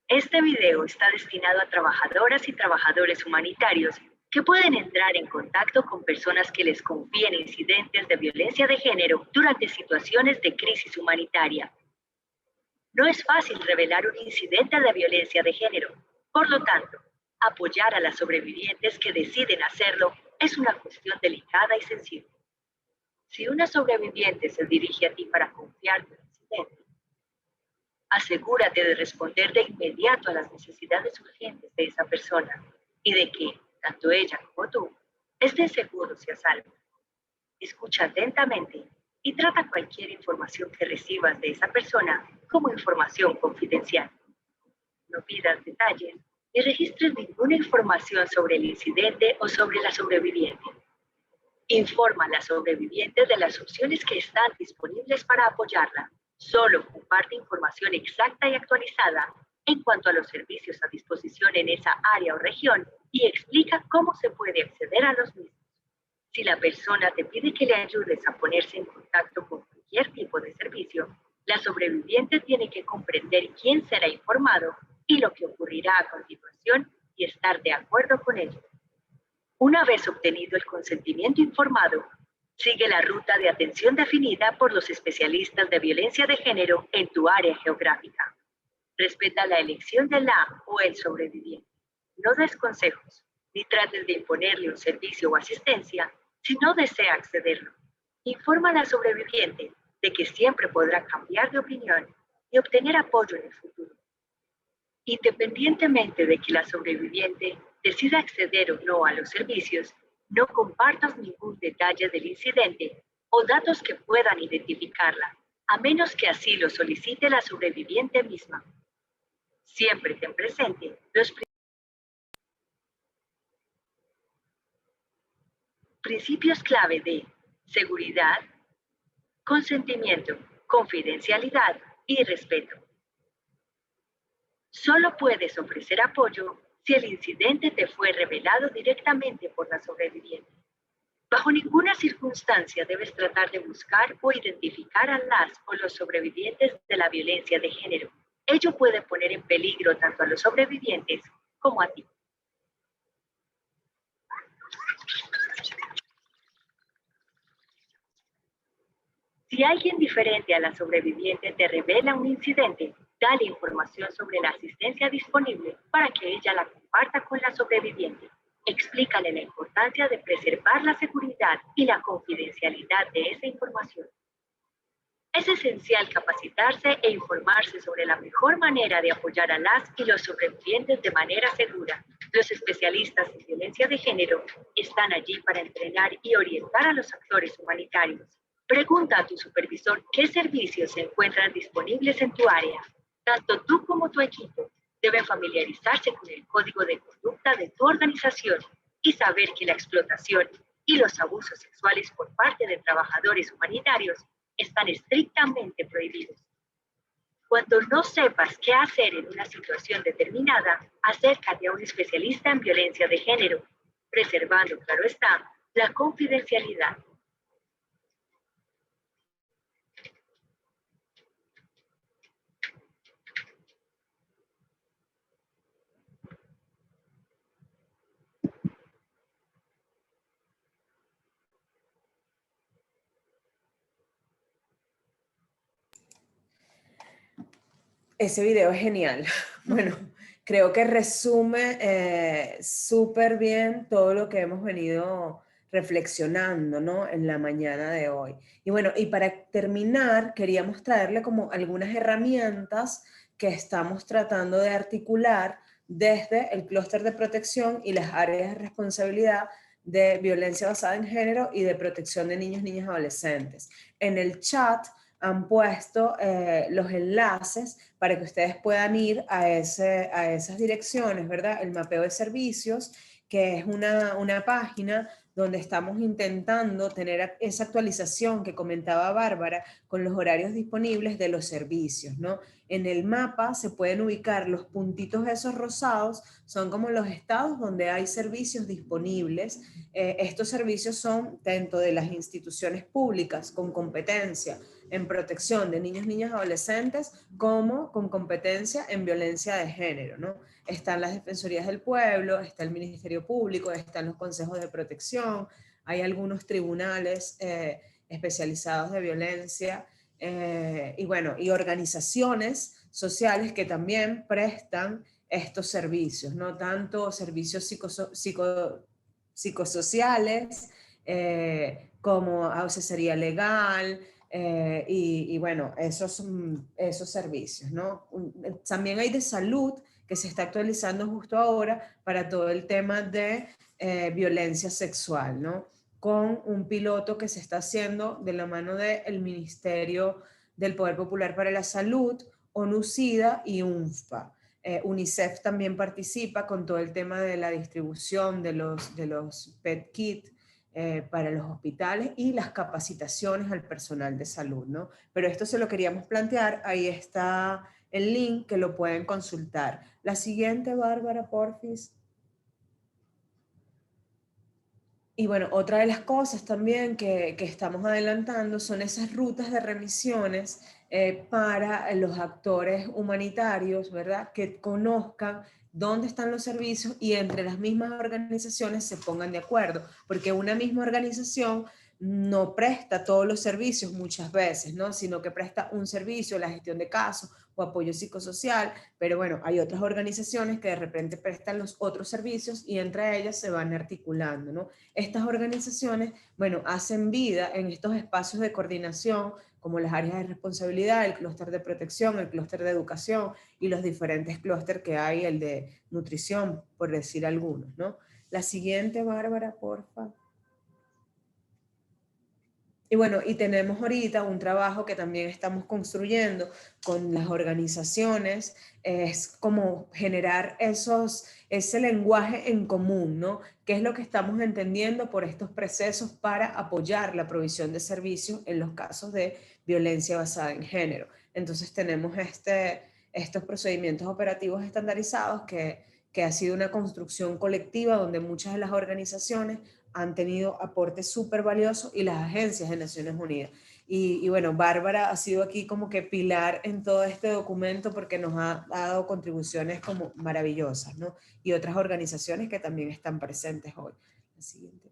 Este video está destinado a trabajadoras y trabajadores humanitarios que pueden entrar en contacto con personas que les confíen incidentes de violencia de género durante situaciones de crisis humanitaria. No es fácil revelar un incidente de violencia de género, por lo tanto, apoyar a las sobrevivientes que deciden hacerlo es una cuestión delicada y sensible. Si una sobreviviente se dirige a ti para confiarte en el incidente, asegúrate de responder de inmediato a las necesidades urgentes de esa persona y de que, tanto ella como tú, estén seguros y a salvo. Escucha atentamente y trata cualquier información que recibas de esa persona como información confidencial. No pidas detalles ni registres ninguna información sobre el incidente o sobre la sobreviviente. Informa a la sobreviviente de las opciones que están disponibles para apoyarla. Solo comparte información exacta y actualizada en cuanto a los servicios a disposición en esa área o región y explica cómo se puede acceder a los mismos. Si la persona te pide que le ayudes a ponerse en contacto con cualquier tipo de servicio, la sobreviviente tiene que comprender quién será informado y lo que ocurrirá a continuación y estar de acuerdo con ello. Una vez obtenido el consentimiento informado, sigue la ruta de atención definida por los especialistas de violencia de género en tu área geográfica. Respeta la elección de la o el sobreviviente. No des consejos, ni trates de imponerle un servicio o asistencia si no desea accederlo. Informa a la sobreviviente de que siempre podrá cambiar de opinión y obtener apoyo en el futuro. Independientemente de que la sobreviviente decida acceder o no a los servicios, no compartas ningún detalle del incidente o datos que puedan identificarla, a menos que así lo solicite la sobreviviente misma. Siempre ten presente los principios clave de seguridad, consentimiento, confidencialidad y respeto. Solo puedes ofrecer apoyo si el incidente te fue revelado directamente por la sobreviviente. Bajo ninguna circunstancia debes tratar de buscar o identificar a las o los sobrevivientes de la violencia de género. Ello puede poner en peligro tanto a los sobrevivientes como a ti. Si alguien diferente a la sobreviviente te revela un incidente, dale información sobre la asistencia disponible para que ella la comparta con la sobreviviente. Explícale la importancia de preservar la seguridad y la confidencialidad de esa información. Es esencial capacitarse e informarse sobre la mejor manera de apoyar a las y los sobrevivientes de manera segura. Los especialistas en violencia de género están allí para entrenar y orientar a los actores humanitarios. Pregunta a tu supervisor qué servicios se encuentran disponibles en tu área. Tanto tú como tu equipo deben familiarizarse con el código de conducta de tu organización y saber que la explotación y los abusos sexuales por parte de trabajadores humanitarios están estrictamente prohibidos. Cuando no sepas qué hacer en una situación determinada, acércate a un especialista en violencia de género, preservando, claro está, la confidencialidad. Ese video es genial. Bueno, creo que resume súper bien todo lo que hemos venido reflexionando, ¿no? En la mañana de hoy. Y bueno, y para terminar, queríamos traerle como algunas herramientas que estamos tratando de articular desde el clúster de protección y las áreas de responsabilidad de violencia basada en género y de protección de niños, niñas y adolescentes. En el chat han puesto los enlaces para que ustedes puedan ir a esas direcciones, ¿verdad? El mapeo de servicios, que es una página donde estamos intentando tener esa actualización que comentaba Bárbara con los horarios disponibles de los servicios, ¿no? En el mapa se pueden ubicar los puntitos esos rosados, son como los estados donde hay servicios disponibles. Estos servicios son tanto de las instituciones públicas con competencia en protección de niños, niñas, adolescentes, como con competencia en violencia de género, ¿no? Están las defensorías del pueblo, está el Ministerio Público, están los consejos de protección, hay algunos tribunales especializados de violencia, y bueno, y organizaciones sociales que también prestan estos servicios, no tanto servicios psicosociales como asesoría legal, y bueno, esos servicios, ¿no? También hay de salud que se está actualizando justo ahora para todo el tema de violencia sexual, ¿no? Con un piloto que se está haciendo de la mano del Ministerio del Poder Popular para la Salud, ONU-SIDA y UNFPA. UNICEF también participa con todo el tema de la distribución de los PET kits para los hospitales y las capacitaciones al personal de salud, ¿no? Pero esto se lo queríamos plantear, ahí está el link que lo pueden consultar. La siguiente, Bárbara, porfis. Y bueno, otra de las cosas también que estamos adelantando son esas rutas de remisiones para los actores humanitarios, ¿verdad? Que conozcan dónde están los servicios y entre las mismas organizaciones se pongan de acuerdo, porque una misma organización no presta todos los servicios muchas veces, ¿no? Sino que presta un servicio, la gestión de casos o apoyo psicosocial, pero bueno, hay otras organizaciones que de repente prestan los otros servicios y entre ellas se van articulando, ¿no? Estas organizaciones, bueno, hacen vida en estos espacios de coordinación como las áreas de responsabilidad, el clúster de protección, el clúster de educación y los diferentes clústeres que hay, el de nutrición, por decir algunos, ¿no? La siguiente, Bárbara, porfa. Y bueno, y tenemos ahorita un trabajo que también estamos construyendo con las organizaciones, es como generar ese lenguaje en común, ¿no? ¿Qué es lo que estamos entendiendo por estos procesos para apoyar la provisión de servicios en los casos de violencia basada en género? Entonces tenemos estos procedimientos operativos estandarizados que ha sido una construcción colectiva donde muchas de las organizaciones han tenido aportes súper valiosos y las agencias de Naciones Unidas. Y bueno, Bárbara ha sido aquí como que pilar en todo este documento porque nos ha dado contribuciones como maravillosas, ¿no? Y otras organizaciones que también están presentes hoy. La siguiente.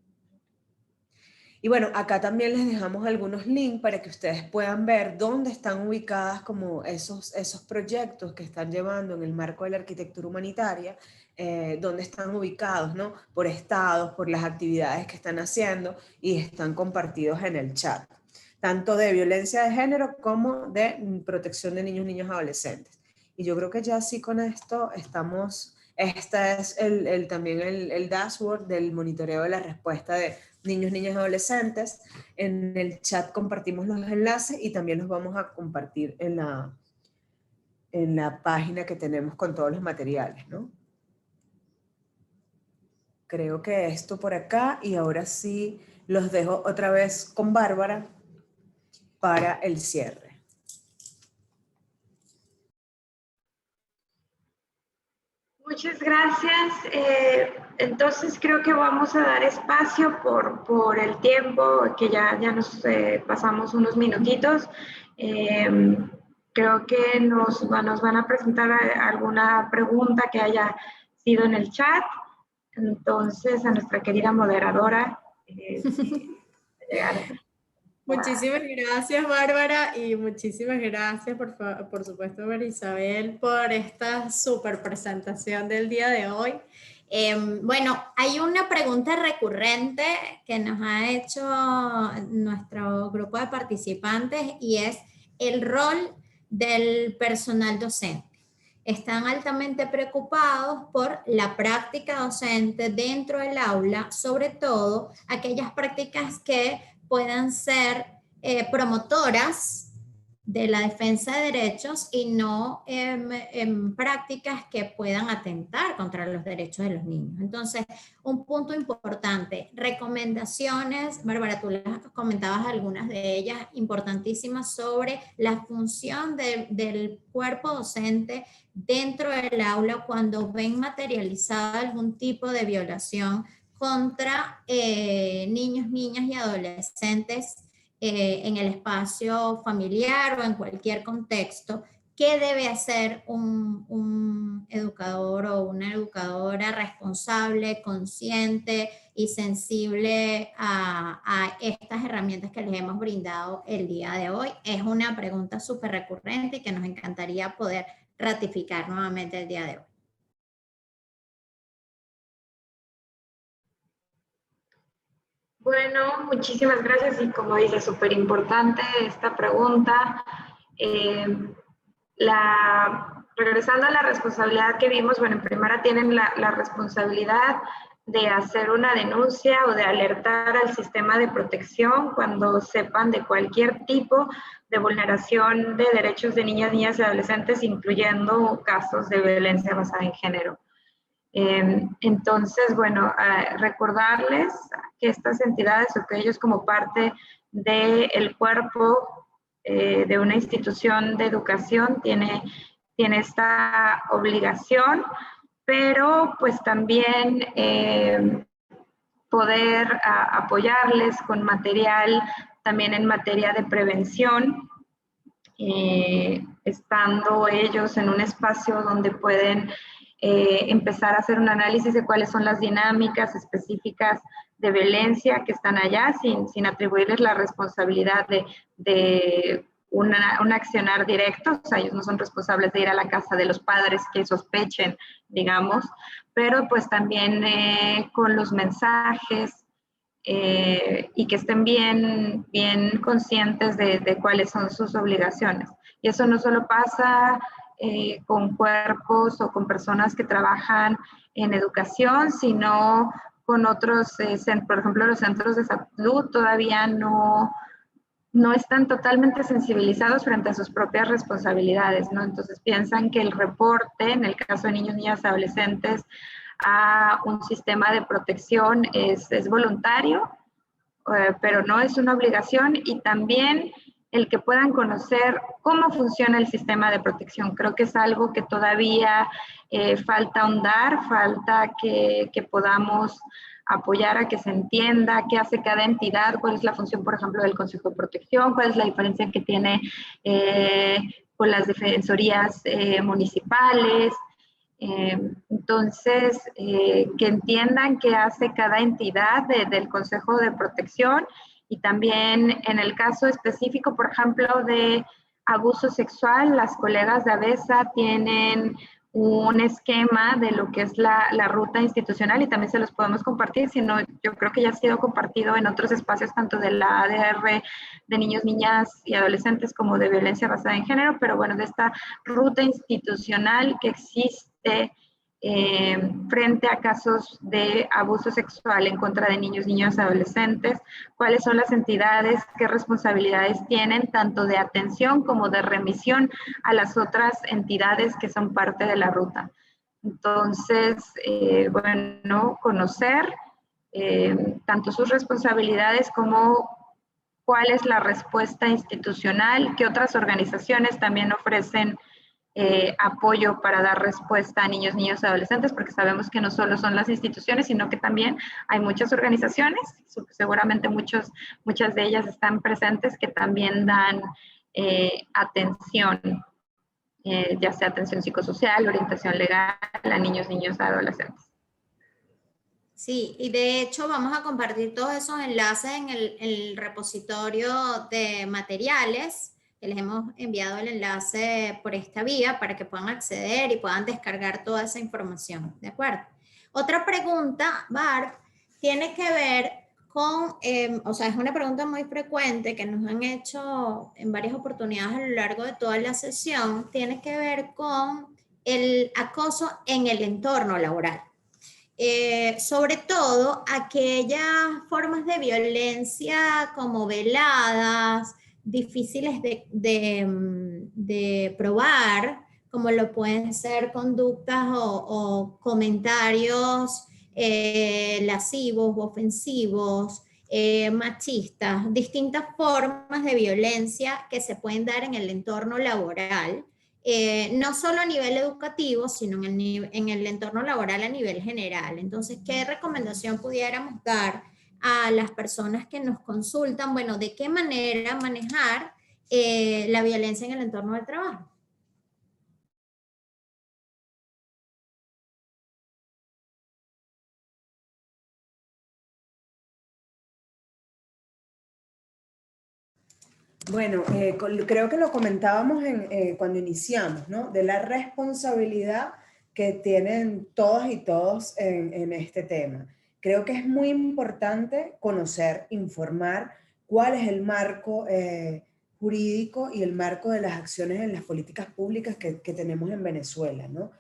Y bueno, acá también les dejamos algunos links para que ustedes puedan ver dónde están ubicadas como esos proyectos que están llevando en el marco de la arquitectura humanitaria, dónde están ubicados, ¿no? Por estados, por las actividades que están haciendo y están compartidos en el chat, tanto de violencia de género como de protección de niños, niñas, adolescentes. Y yo creo que ya sí con esto estamos, este es también el dashboard del monitoreo de la respuesta de niños, niñas, adolescentes. En el chat compartimos los enlaces y también los vamos a compartir en la página que tenemos con todos los materiales, ¿no? Creo que esto por acá y ahora sí los dejo otra vez con Bárbara para el cierre. Muchas gracias. Entonces creo que vamos a dar espacio por el tiempo, que ya nos pasamos unos minutitos. Creo que nos van a presentar alguna pregunta que haya sido en el chat. Entonces, a nuestra querida moderadora. Muchísimas gracias, Bárbara, y muchísimas gracias, por supuesto, María Isabel, por esta súper presentación del día de hoy. Bueno, hay una pregunta recurrente que nos ha hecho nuestro grupo de participantes y es el rol del personal docente. Están altamente preocupados por la práctica docente dentro del aula, sobre todo aquellas prácticas que puedan ser promotoras de la defensa de derechos y no en prácticas que puedan atentar contra los derechos de los niños. Entonces, un punto importante, recomendaciones, Bárbara, tú las comentabas algunas de ellas, importantísimas sobre la función del cuerpo docente dentro del aula cuando ven materializada algún tipo de violación contra niños, niñas y adolescentes en el espacio familiar o en cualquier contexto. ¿Qué debe hacer un educador o una educadora responsable, consciente y sensible a estas herramientas que les hemos brindado el día de hoy? Es una pregunta súper recurrente y que nos encantaría poder ratificar nuevamente el día de hoy. Bueno, muchísimas gracias y como dice, súper importante esta pregunta. Regresando a la responsabilidad que vimos, bueno, en primera tienen la responsabilidad de hacer una denuncia o de alertar al sistema de protección cuando sepan de cualquier tipo de vulneración de derechos de niñas, niñas y adolescentes, incluyendo casos de violencia basada en género. Entonces, bueno, recordarles que estas entidades o que ellos como parte del cuerpo de una institución de educación tiene esta obligación, pero pues también poder apoyarles con material también en materia de prevención, estando ellos en un espacio donde pueden empezar a hacer un análisis de cuáles son las dinámicas específicas de violencia que están allá, sin atribuirles la responsabilidad de un accionar directo. O sea, ellos no son responsables de ir a la casa de los padres que sospechen, digamos, pero pues también con los mensajes y que estén bien conscientes de cuáles son sus obligaciones. Y eso no solo pasa con cuerpos o con personas que trabajan en educación, sino con otros, por ejemplo, los centros de salud todavía no están totalmente sensibilizados frente a sus propias responsabilidades, ¿no? Entonces piensan que el reporte, en el caso de niños, niñas, adolescentes, a un sistema de protección es voluntario, pero no es una obligación, y también el que puedan conocer cómo funciona el sistema de protección. Creo que es algo que todavía falta ahondar, falta que podamos apoyar a que se entienda qué hace cada entidad, cuál es la función, por ejemplo, del Consejo de Protección, cuál es la diferencia que tiene con las defensorías municipales. Entonces, que entiendan qué hace cada entidad del Consejo de Protección, y también en el caso específico, por ejemplo, de abuso sexual, las colegas de ABESA tienen un esquema de lo que es la ruta institucional, y también se los podemos compartir, sino yo creo que ya ha sido compartido en otros espacios, tanto de la ADR de niños, niñas y adolescentes como de violencia basada en género, pero bueno, de esta ruta institucional que existe frente a casos de abuso sexual en contra de niños, niñas y adolescentes, cuáles son las entidades, qué responsabilidades tienen, tanto de atención como de remisión a las otras entidades que son parte de la ruta. Entonces, bueno, conocer tanto sus responsabilidades como cuál es la respuesta institucional, que otras organizaciones también ofrecen apoyo para dar respuesta a niños, niñas y adolescentes, porque sabemos que no solo son las instituciones, sino que también hay muchas organizaciones, seguramente muchas de ellas están presentes, que también dan atención, ya sea atención psicosocial, orientación legal a niños, niñas y adolescentes. Sí, y de hecho vamos a compartir todos esos enlaces en el repositorio de materiales, que les hemos enviado el enlace por esta vía para que puedan acceder y puedan descargar toda esa información, ¿de acuerdo? Otra pregunta, Barb, tiene que ver con, o sea, es una pregunta muy frecuente que nos han hecho en varias oportunidades a lo largo de toda la sesión, tiene que ver con el acoso en el entorno laboral. Sobre todo aquellas formas de violencia como veladas, difíciles de probar, como lo pueden ser conductas o comentarios lascivos, ofensivos, machistas, distintas formas de violencia que se pueden dar en el entorno laboral, no solo a nivel educativo, sino en el entorno laboral a nivel general. Entonces, ¿qué recomendación pudiéramos dar a las personas que nos consultan? Bueno, ¿de qué manera manejar la violencia en el entorno del trabajo? Bueno, creo que lo comentábamos cuando iniciamos, ¿no? De la responsabilidad que tienen todas y todos en este tema. Creo que es muy importante conocer, informar cuál es el marco jurídico y el marco de las acciones en las políticas públicas que tenemos en Venezuela, ¿no?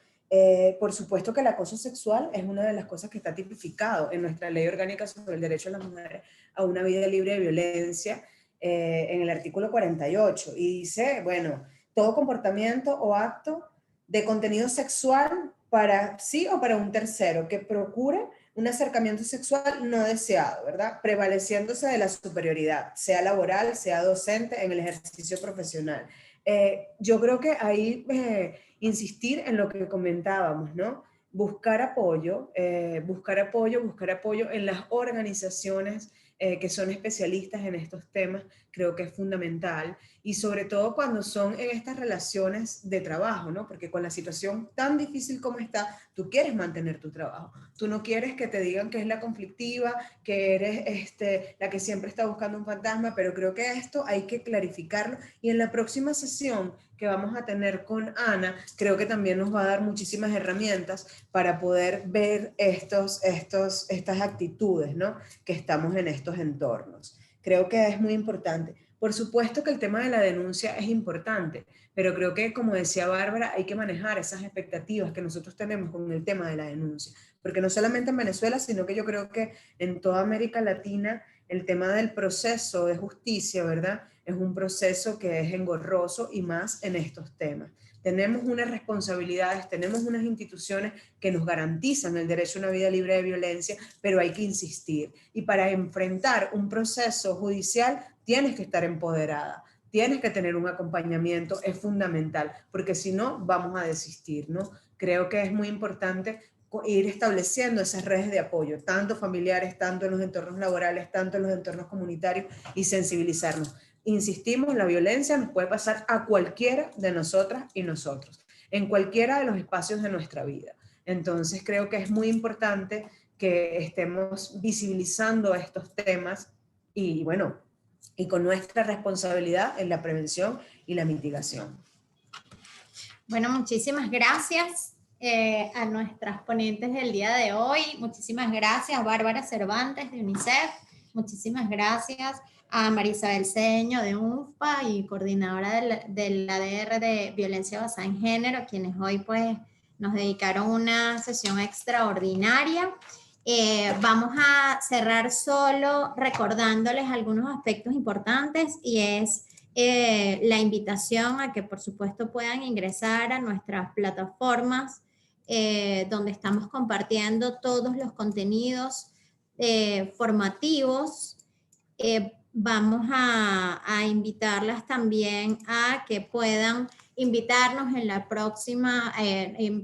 Por supuesto que el acoso sexual es una de las cosas que está tipificado en nuestra Ley Orgánica sobre el Derecho de las Mujeres a una vida libre de violencia, en el artículo 48, y dice, bueno, todo comportamiento o acto de contenido sexual para sí o para un tercero que procure un acercamiento sexual no deseado, ¿verdad? Prevaleciéndose de la superioridad, sea laboral, sea docente, en el ejercicio profesional. Yo creo que ahí insistir en lo que comentábamos, ¿no? Buscar apoyo en las organizaciones que son especialistas en estos temas, creo que es fundamental, y sobre todo cuando son en estas relaciones de trabajo, ¿no? Porque con la situación tan difícil como está, tú quieres mantener tu trabajo, tú no quieres que te digan que es la conflictiva, que eres la que siempre está buscando un fantasma, pero creo que esto hay que clarificarlo, y en la próxima sesión que vamos a tener con Ana, creo que también nos va a dar muchísimas herramientas para poder ver estas actitudes, ¿no? Que estamos en estos entornos. Creo que es muy importante. Por supuesto que el tema de la denuncia es importante, pero creo que, como decía Bárbara, hay que manejar esas expectativas que nosotros tenemos con el tema de la denuncia, porque no solamente en Venezuela, sino que yo creo que en toda América Latina el tema del proceso de justicia, ¿verdad? Es un proceso que es engorroso, y más en estos temas. Tenemos unas responsabilidades, tenemos unas instituciones que nos garantizan el derecho a una vida libre de violencia, pero hay que insistir. Y para enfrentar un proceso judicial tienes que estar empoderada, tienes que tener un acompañamiento, es fundamental, porque si no vamos a desistir, ¿no? Creo que es muy importante ir estableciendo esas redes de apoyo, tanto familiares, tanto en los entornos laborales, tanto en los entornos comunitarios, y sensibilizarnos. Insistimos, la violencia nos puede pasar a cualquiera de nosotras y nosotros, en cualquiera de los espacios de nuestra vida. Entonces creo que es muy importante que estemos visibilizando estos temas y bueno, y con nuestra responsabilidad en la prevención y la mitigación. Bueno, muchísimas gracias a nuestras ponentes del día de hoy. Muchísimas gracias a Bárbara Cervantes de UNICEF. Muchísimas gracias a Marisabel Cedeño de UNFPA y coordinadora del ADR de Violencia Basada en Género, quienes hoy pues nos dedicaron una sesión extraordinaria. Vamos a cerrar solo recordándoles algunos aspectos importantes, y es la invitación a que por supuesto puedan ingresar a nuestras plataformas donde estamos compartiendo todos los contenidos formativos. Vamos a invitarlas también a que puedan invitarnos en la próxima,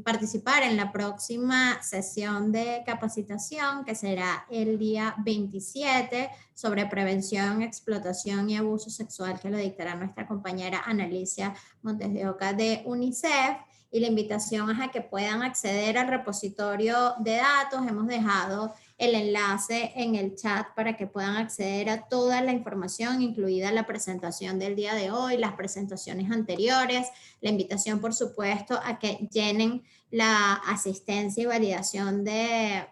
participar en la próxima sesión de capacitación, que será el día 27, sobre prevención, explotación y abuso sexual, que lo dictará nuestra compañera Analicia Montes de Oca de UNICEF. Y la invitación es a que puedan acceder al repositorio de datos. Hemos dejado el enlace en el chat para que puedan acceder a toda la información, incluida la presentación del día de hoy, las presentaciones anteriores. La invitación, por supuesto, a que llenen la asistencia y validación de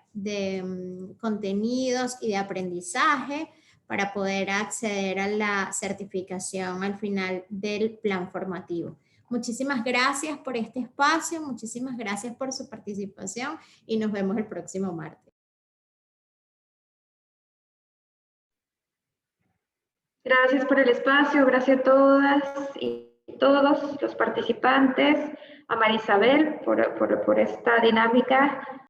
contenidos y de aprendizaje para poder acceder a la certificación al final del plan formativo. Muchísimas gracias por este espacio, muchísimas gracias por su participación, y nos vemos el próximo martes. Gracias por el espacio, gracias a todas y todos los participantes, a María Isabel por esta dinámica